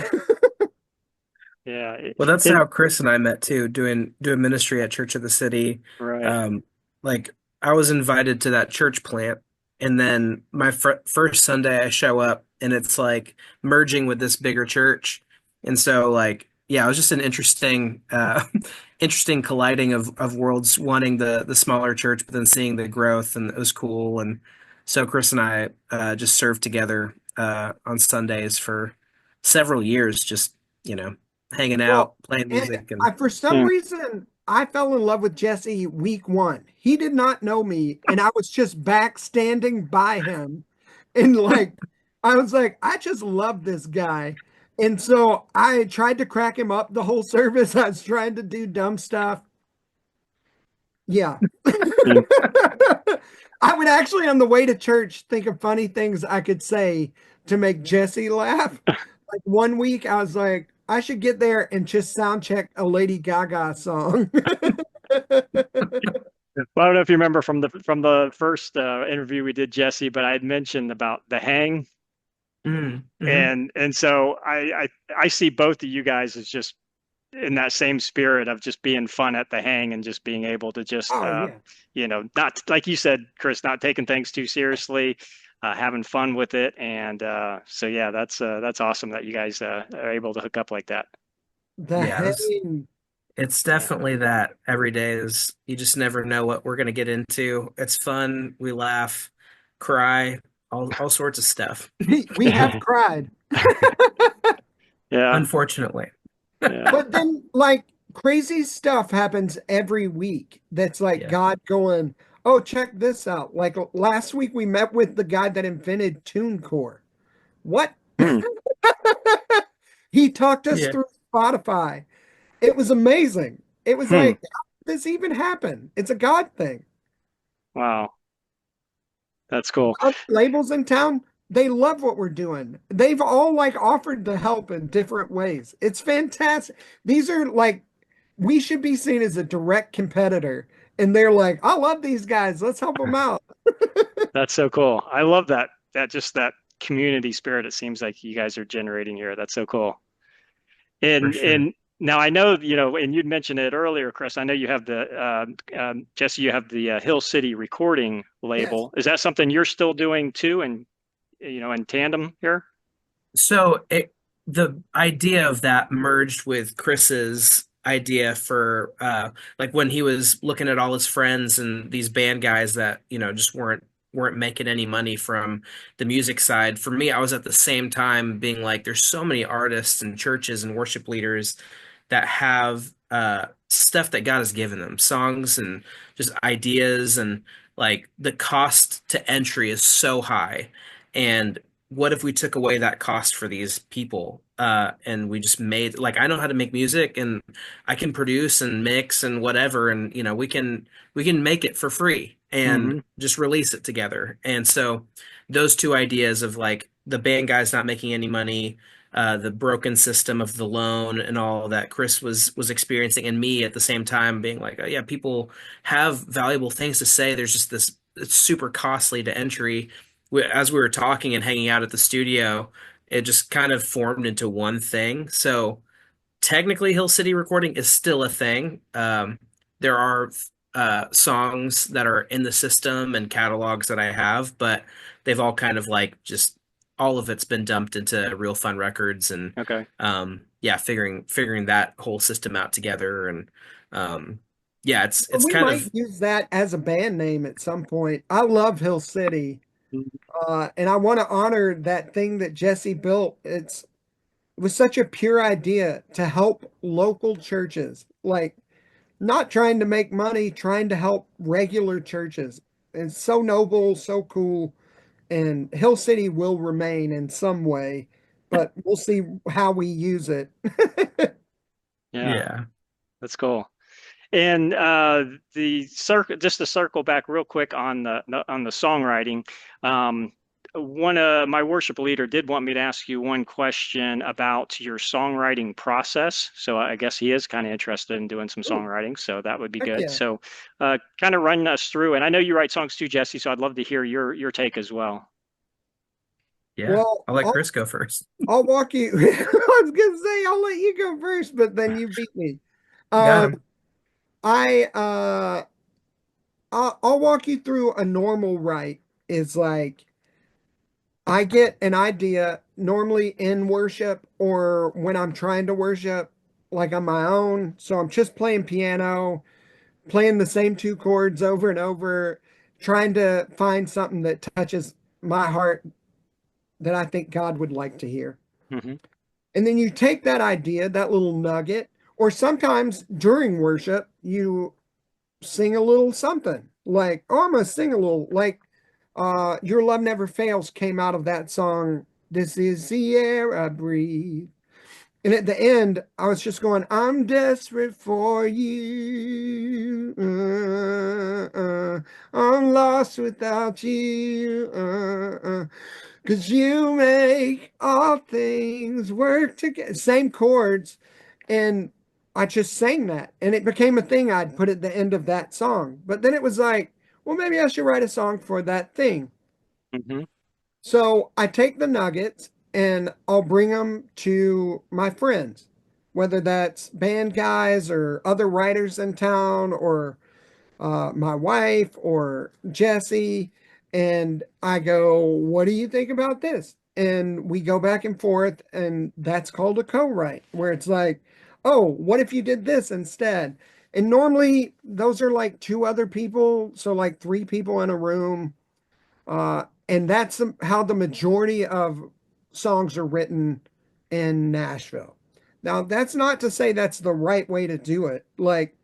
Yeah. Well, that's And how Chris and I met too, doing ministry at Church of the City. right. Um, like I was invited to that church plant, and then my first Sunday I show up, and it's like merging with this bigger church, and so like yeah, it was just an interesting, interesting colliding of worlds, wanting the smaller church, but then seeing the growth, and it was cool. And so Chris and I just served together on Sundays for several years, just you know hanging Well, out, playing and music, and for some Yeah. reason, I fell in love with Jesse week one. He did not know me, and I was just back standing by him. And like, I was like, I just love this guy. And so I tried to crack him up the whole service. I was trying to do dumb stuff. Yeah. Mm. I would actually, on the way to church, think of funny things I could say to make Jesse laugh. Like one week, I was like, I should get there and just sound check a Lady Gaga song. Well, I don't know if you remember from the first interview we did, Jesse, but I had mentioned about the hang, mm-hmm. and so I see both of you guys as just in that same spirit of just being fun at the hang and just being able to just Oh, yeah. not like you said, Chris, not taking things too seriously, having fun with it, and so yeah, that's awesome that you guys are able to hook up like that. The Yeah, hang. it's Yeah. definitely that. Every day is you just never know what we're gonna get into. It's fun. We laugh, cry, all sorts of stuff. We have cried. Yeah. Unfortunately. Yeah. But then, like, crazy stuff happens every week that's like Yeah. God going, oh, check this out. Like last week, we met with the guy that invented TuneCore. What? Hmm. He talked us Yeah. through Spotify. It was amazing. It was Hmm. like, how did this even happen? It's a God thing. Wow. That's cool. Other labels in town, they love what we're doing. They've all like offered to help in different ways. It's fantastic. These are like, we should be seen as a direct competitor. And they're like, I love these guys. Let's help them out. That's so cool. I love that community spirit it seems like you guys are generating here. That's so cool. For sure. And now I know, and you'd mentioned it earlier, Chris. I know you have Jesse, you have the Hill City recording Yes. label. Is that something you're still doing too, and in tandem here? So the idea of that merged with Chris's idea for like when he was looking at all his friends and these band guys that, just weren't making any money from the music side. For me, I was at the same time being like, there's so many artists and churches and worship leaders that have stuff that God has given them, songs and just ideas, and like the cost to entry is so high. And what if we took away that cost for these people and we just made, like, I know how to make music, and I can produce and mix and whatever, and we can make it for free and Hmm. just release it together. And so those two ideas of like the band guys not making any money, the broken system of the loan and all that Chris was experiencing, and me at the same time being like, oh, yeah, people have valuable things to say. There's just this, it's super costly to entry. As we were talking and hanging out at the studio, it just kind of formed into one thing. So technically, Hill City recording is still a thing. There are songs that are in the system and catalogs that I have, but they've all kind of like just all of it's been dumped into Real Fun Records, and Okay. yeah, figuring that whole system out together. And yeah, it's We kind might of use that as a band name at some point. I love Hill City. And I want to honor that thing that Jesse built. It was such a pure idea to help local churches, like not trying to make money, trying to help regular churches. It's so noble, so cool. And Hill City will remain in some way, but we'll see how we use it. Yeah, yeah. that's cool. And the circle, just to circle back real quick on the songwriting. Um, one my worship leader did want me to ask you one question about your songwriting process. So I guess he is kind of interested in doing some Ooh, songwriting, so that would be heck good. yeah. So kind of run us through, and I know you write songs too, Jesse, so I'd love to hear your take as well. Yeah, Well, I'll let Chris go first. I'll walk you. I was gonna say I'll let you go first, but then you beat me. Got Um, him. I I'll walk you through a normal write. Is like I get an idea normally in worship or when I'm trying to worship, like on my own. So I'm just playing piano, playing the same two chords over and over, trying to find something that touches my heart that I think God would like to hear. Hmm. And then you take that idea, that little nugget, or sometimes during worship, you sing a little something like, oh, I'm going to sing a little, like Your Love Never Fails came out of that song, This is the Air I Breathe. And at the end, I was just going, I'm desperate for you. I'm lost without you. 'Cause you make all things work together. Same chords. And I just sang that. And it became a thing I'd put at the end of that song. But then it was like, well, maybe I should write a song for that thing. Hmm. So I take the nuggets and I'll bring them to my friends, whether that's band guys or other writers in town or my wife or Jesse. And I go, what do you think about this? And we go back and forth, and that's called a co-write, where it's like, oh, what if you did this instead? And normally those are like two other people, so like three people in a room, and that's how the majority of songs are written in Nashville. Now, that's not to say that's the right way to do it. Like,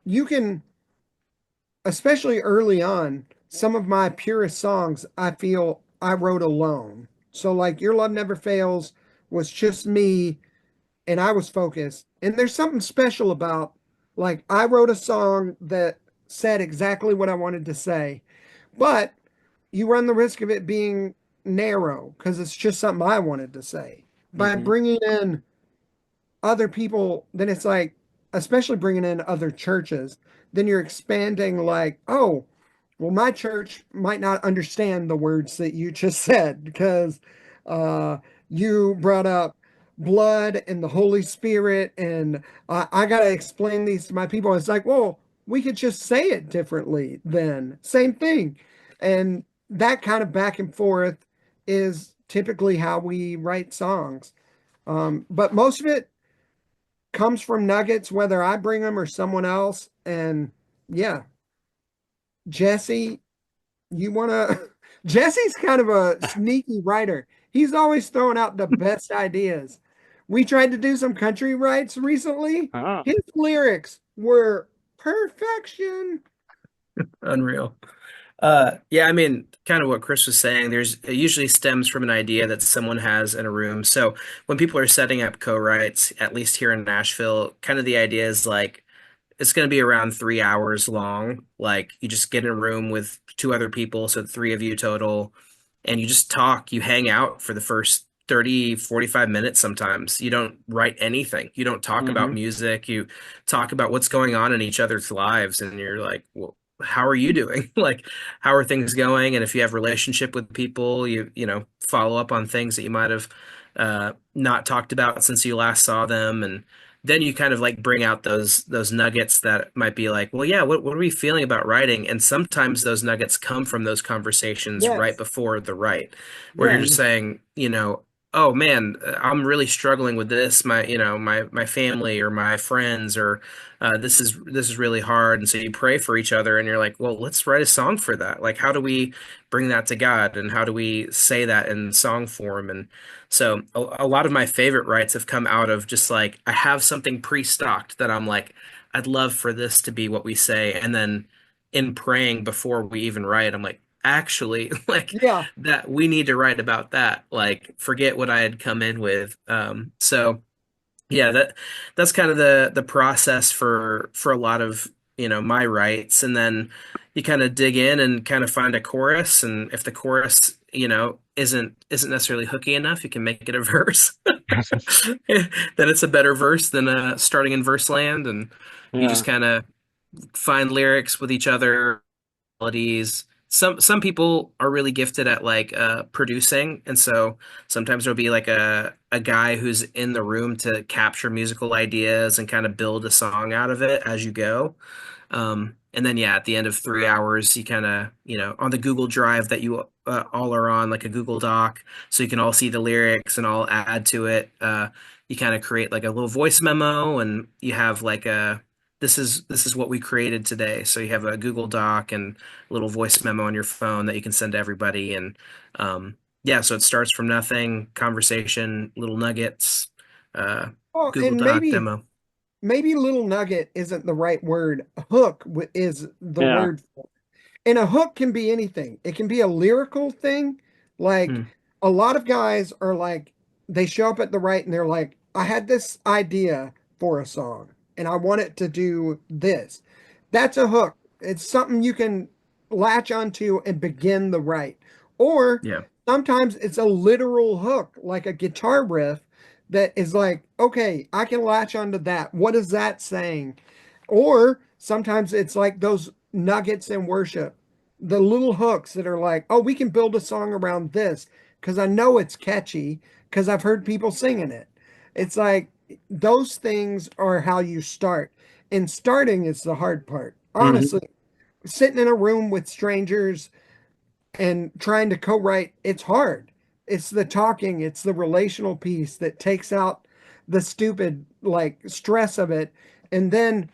you can, especially early on, some of my purest songs I feel I wrote alone. So, like, Your Love Never Fails was just me and I was focused. And there's something special about, like, I wrote a song that said exactly what I wanted to say, but you run the risk of it being narrow because it's just something I wanted to say. By Hmm. bringing in other people, then it's like, especially bringing in other churches, then you're expanding, like, oh, well, my church might not understand the words that you just said because uh, you brought up blood and the Holy Spirit, and I got to explain these to my people. It's like, well, we could just say it differently then. Same thing. And that kind of back and forth is typically how we write songs. But most of it comes from nuggets, whether I bring them or someone else. And yeah, Jesse, you want to? Jesse's kind of a sneaky writer. He's always throwing out the best ideas. We tried to do some country rights recently. Oh. His lyrics were perfection. Unreal. Yeah, I mean, kind of what Chris was saying, it usually stems from an idea that someone has in a room. So when people are setting up co-writes, at least here in Nashville, kind of the idea is like it's going to be around 3 hours long. Like you just get in a room with two other people, so three of you total, and you just talk, you hang out for the first 30, 45 minutes sometimes. You don't write anything. You don't talk about Hmm. music. You talk about what's going on in each other's lives, and you're like, well, how are you doing? Like, how are things going? And if you have relationship with people, follow up on things that you might have not talked about since you last saw them, and then you kind of like bring out those nuggets that might be like, well, yeah, what are we feeling about writing? And sometimes those nuggets come from those conversations right Yes. before the write, where you're Yeah. just saying, oh man, I'm really struggling with this. My family or my friends or this is really hard. And so you pray for each other, and you're like, well, let's write a song for that. Like, how do we bring that to God, and how do we say that in song form? And so a lot of my favorite writes have come out of just like I have something pre-stocked that I'm like, I'd love for this to be what we say. And then in praying before we even write, I'm like, actually, like Yeah. that we need to write about that. Like forget what I had come in with. So yeah, that's kind of the process for a lot of my rights, and then you kind of dig in and kind of find a chorus, and if the chorus, isn't necessarily hooky enough, you can make it a verse. Then it's a better verse than starting in verse land, and you just Yeah. kind of find lyrics with each other, melodies. Some people are really gifted at like producing, and so sometimes there'll be like a guy who's in the room to capture musical ideas and kind of build a song out of it as you go. And then yeah, at the end of 3 hours, you kind of, on the Google Drive that you all are on, like a Google Doc, so you can all see the lyrics and all add to it. You kind of create like a little voice memo, and you have like a this is what we created today. So you have a Google Doc and a little voice memo on your phone that you can send to everybody. And yeah, so it starts from nothing, conversation, little nuggets, uh, Oh, Google and Doc maybe demo. maybe little nugget isn't the right word. Hook is the Yeah. word. And a hook can be anything. It can be a lyrical thing. Like Hmm. a lot of guys are like, they show up at the right and they're like, I had this idea for a song and I want it to do this. That's a hook. It's something you can latch onto and begin the right. Or Yeah. sometimes it's a literal hook, like a guitar riff that is like, okay, I can latch onto that. What is that saying? Or sometimes it's like those nuggets in worship, the little hooks that are like, oh, we can build a song around this because I know it's catchy because I've heard people singing it. It's like those things are how you start. And starting is the hard part. Hmm. Honestly, sitting in a room with strangers and trying to co-write, it's hard. It's the talking, it's the relational piece that takes out the stupid like stress of it. And then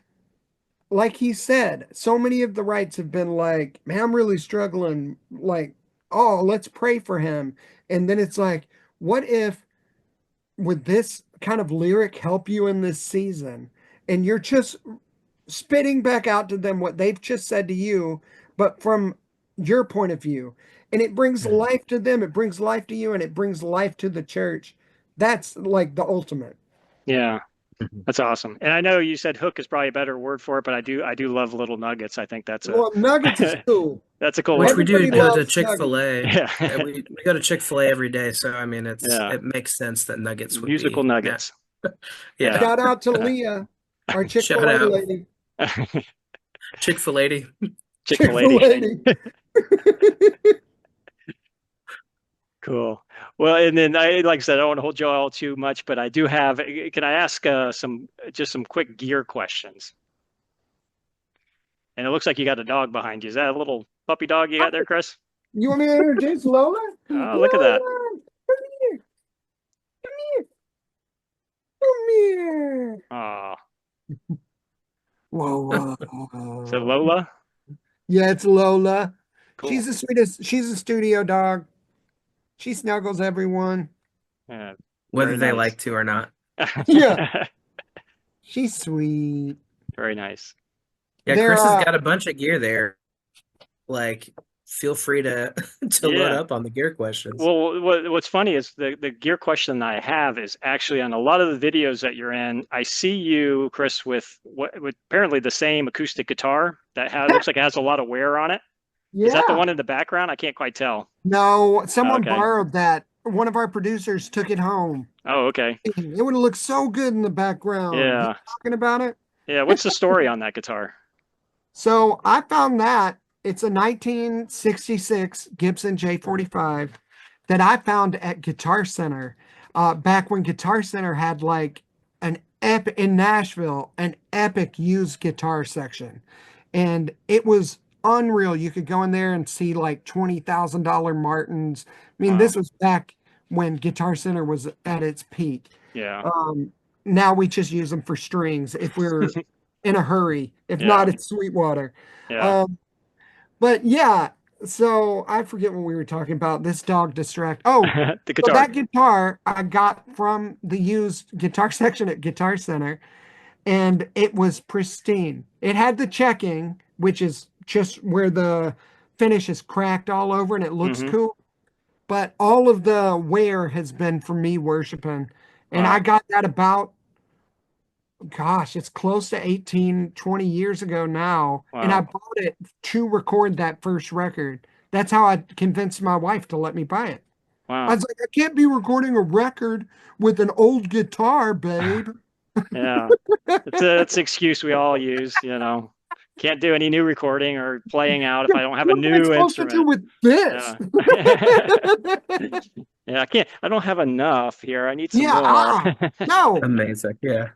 like he said, so many of the writes have been like, man, I'm really struggling. Like, oh, let's pray for him. And then it's like, what if would this kind of lyric help you in this season? And you're just spitting back out to them what they've just said to you, but from your point of view. And it brings Mhm. life to them, it brings life to you, and it brings life to the church. That's like the ultimate. Yeah. Mhm. That's awesome. And I know you said hook is probably a better word for it, but I do love little nuggets. I think that's a Well, nuggets is cool. that's a cool Which one. we do Everybody go to loves nuggets. Chick-fil-A. Yeah. We go to Chick-fil-A every day, so I mean Yeah. it makes sense that nuggets would Musical be yeah. nuggets. Yeah. Yeah. Shout out to Leah, our Shout Chick-fil-A out lady. Chick-fil-A. Chick-fil-A. Chick-fil-A. Cool. Well, and then like I said, I don't want to hold you all too much, but I do have, can I ask some quick gear questions? And it looks like you got a dog behind you. Is that a little puppy dog you got there, Chris? You want me to introduce Lola? Oh, look at that. Lola, come here, come here, come here. Oh, Whoa, so whoa. Lola? Yeah, it's Lola. She's Cool. the sweetest. She's a studio dog. She snuggles everyone. Yeah, Whether very they nice. like to or not. Yeah, she's sweet. Very nice. Yeah, They're Chris has got a bunch of gear there. Like, feel free to to load Yeah. up on the gear questions. Well, what's funny is the gear question I have is actually on a lot of the videos that you're in. I see you, Chris, with apparently the same acoustic guitar that has looks like it has a lot of wear on it. Is that the yeah. one in the background? I can't quite tell. No, Oh, someone okay. borrowed that. One of our producers took it home. Oh, okay. It would have looked so good in the background. He's Yeah. talking about it. Yeah. What's the story on that guitar? So I found that it's a 1966 Gibson J45 that I found at Guitar Center, back when Guitar Center had like an epic in Nashville, an epic used guitar section, and it was unreal. You could go in there and see like $20,000 Martins. I mean, Wow. this was back when Guitar Center was at its peak. Yeah. Um, Now we just use them for strings if we're in a hurry. If not, Yeah. it's Sweetwater. Yeah. Um, but yeah, so I forget what we were talking about. This dog distract. Oh, The so guitar. that guitar I got from the used guitar section at Guitar Center, and it was pristine. It had the checking, which is just where the finish is cracked all over and it looks Hmm. cool. But all of the wear has been from me worshiping. And I Wow. got that about gosh, it's close to 18, 20 years ago now. And I Wow. bought it to record that first record. That's how I convinced my wife to let me buy it. I Wow. was like, I can't be recording a record with an old guitar, babe. Yeah. It's an excuse we all use, you know. Can't do any new recording or playing out if I don't have a What am I new supposed to do instrument. with this? Yeah. Yeah, I can't, I don't have enough here. I need some Yeah, more. no. Amazing. Yeah.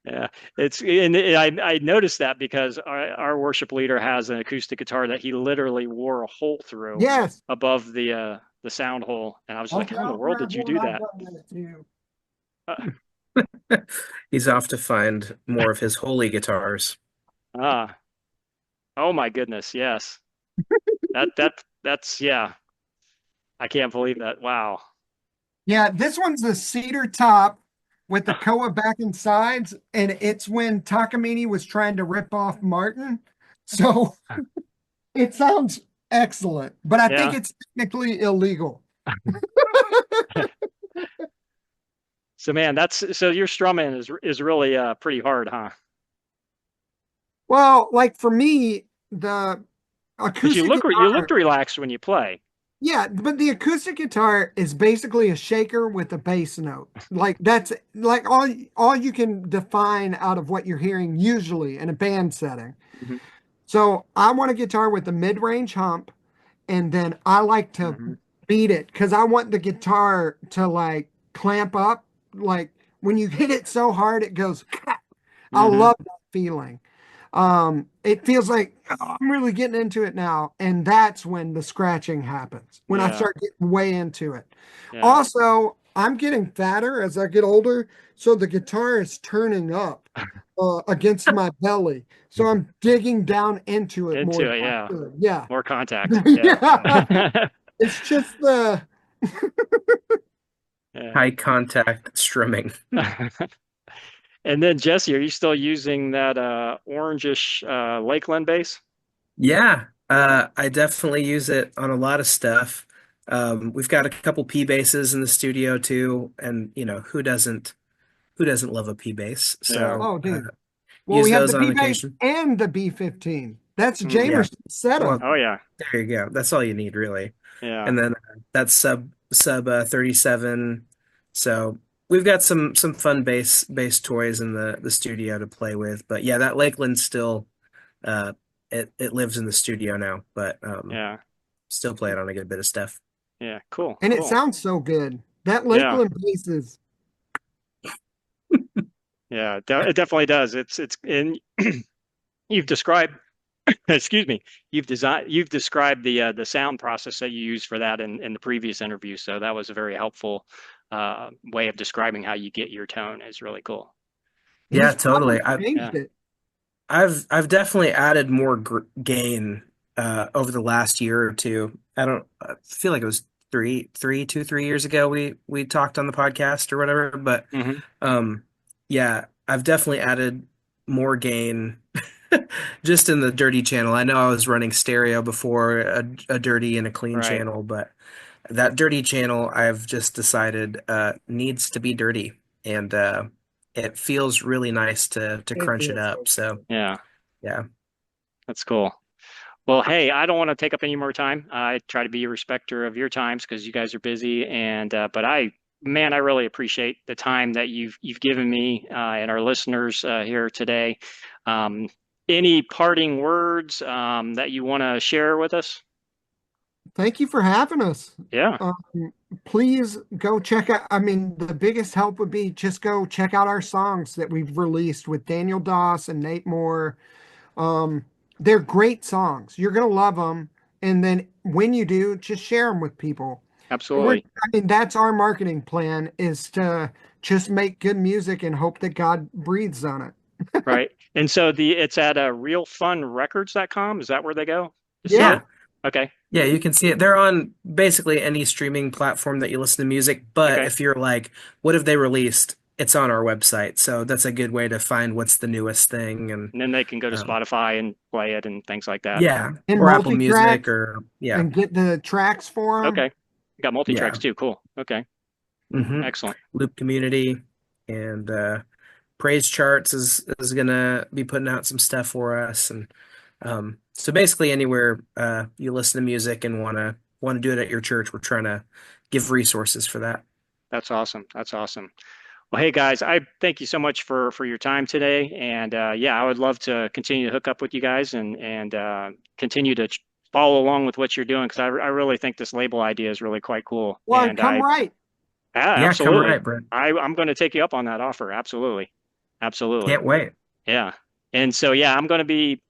Yeah, I noticed that because our worship leader has an acoustic guitar that he literally wore a hole through Yes. above the sound hole, and I was like, Okay, "How in the I'll world grab did you one. do I've that?" done that too. Uh, He's off to find more of his holy guitars. ah, oh my goodness, yes, that's yeah, I can't believe that. Wow. Yeah, this one's the cedar top with the koa back and sides, and it's when Takamine was trying to rip off Martin. So it sounds excellent, but I think Yeah. it's technically illegal. So man, that's so your strumming is really pretty hard, huh? Well, like for me, the Because acoustic you looked guitar, relaxed when you play. yeah, but the acoustic guitar is basically a shaker with a bass note. Like that's like all you can define out of what you're hearing usually in a band setting. Hmm. So I want a guitar with a mid-range hump, and then I like to Hmm. beat it because I want the guitar to like clamp up. Like when you hit it so hard, it goes. I Hmm. love that feeling. It feels like oh, I'm really getting into it now, and that's when the scratching happens. When I Yeah. start getting way into it. Yeah. Also, I'm getting fatter as I get older, so the guitar is turning up against my belly. So I'm digging down into it more Into than it, I yeah. should. Yeah. More contact. Yeah. Yeah. It's just the Yeah. High contact strumming. And then Jesse, are you still using that orangish Lakeland bass? Yeah, I definitely use it on a lot of stuff. We've got a couple P basses in the studio too, and who doesn't love a P bass? Yeah. So oh dude. Well, use we have those the on B bass occasion. and the B15. That's Hmm. Yeah. Jamerson's setup. Well, Oh yeah. there you go. That's all you need really. Yeah. And then that's sub 37. So we've got some fun bass toys in the studio to play with. But yeah, that Lakeland still uh it lives in the studio now, but Yeah. still play it on a good bit of stuff. Yeah. Cool. And it Cool. sounds so good. That Yeah. Lakeland bass is Yeah. It definitely does. It's and you've described excuse me, you've described the sound process that you use for that in the previous interview. So that was a very helpful way of describing how you get your tone. Is really cool. Yeah, he's probably totally. I changed Yeah. it. I've definitely added more gain over the last year or two. I feel like it was 3 years ago we talked on the podcast or whatever, but Hmm. um yeah, I've definitely added more gain just in the dirty channel. I know I was running stereo before a dirty and a clean Right. channel, but that dirty channel I've just decided needs to be dirty, and it feels really nice to It crunch it is up. so So good. Yeah. yeah. That's cool. Well, hey, I don't want to take up any more time. I try to be a respecter of your times because you guys are busy, and but man, I really appreciate the time that you've given me and our listeners here today. Um, any parting words that you want to share with us? Thank you for having us. Yeah, Um, please go check out. I mean, the biggest help would be just go check out our songs that we've released with Daniel Doss and Nate Moore. Um, they're great songs. You're gonna love them. And then when you do, just share them with people. absolutely. I mean, that's our marketing plan is to just make good music and hope that God breathes on it. Right. And so it's at realfunrecords.com. Is that where they go to see Yeah. it? Yeah. Okay. Yeah, you can see it. They're on basically any streaming platform that you listen to music, but Okay. if you're like, what have they released? It's on our website. So that's a good way to find what's the newest thing, and And then they can go to um, Spotify and play it and things like that. yeah, And or Apple multi-track Music or yeah. and get the tracks for them. Okay. You got multi-tracks Yeah. too. Cool. Okay. hmm Excellent. Loop Community and Praise Charts is gonna be putting out some stuff for us, and so basically anywhere you listen to music and wanna do it at your church, we're trying to give resources for that. That's awesome. That's awesome. Well, hey guys, I thank you so much for your time today, and yeah, I would love to continue to hook up with you guys and continue to follow along with what you're doing because I really think this label idea is really quite cool, Well, and come right. Yeah, come absolutely, right, Brent. I'm going to take you up on that offer. Absolutely, absolutely. Can't wait. Yeah. And so, yeah, I'm going to be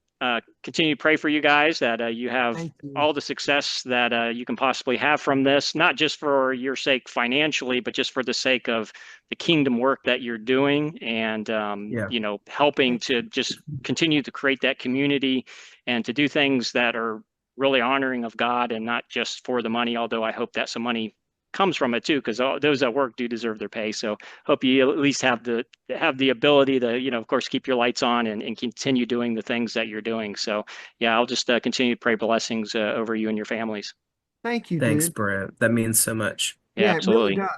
continue to pray for you guys that you have Thank you. all the success that you can possibly have from this, not just for your sake financially, but just for the sake of the kingdom work that you're doing and, Yeah. helping to just continue to create that community and to do things that are really honoring of God and not just for the money, although I hope that some money comes from it too, because those that work do deserve their pay. So hope you at least have the ability to, of course, keep your lights on and continue doing the things that you're doing. So yeah, I'll just continue to pray blessings over you and your families. Thank you, Thanks, dude. Brent. That means so much. Yeah, Yeah, it really absolutely. does.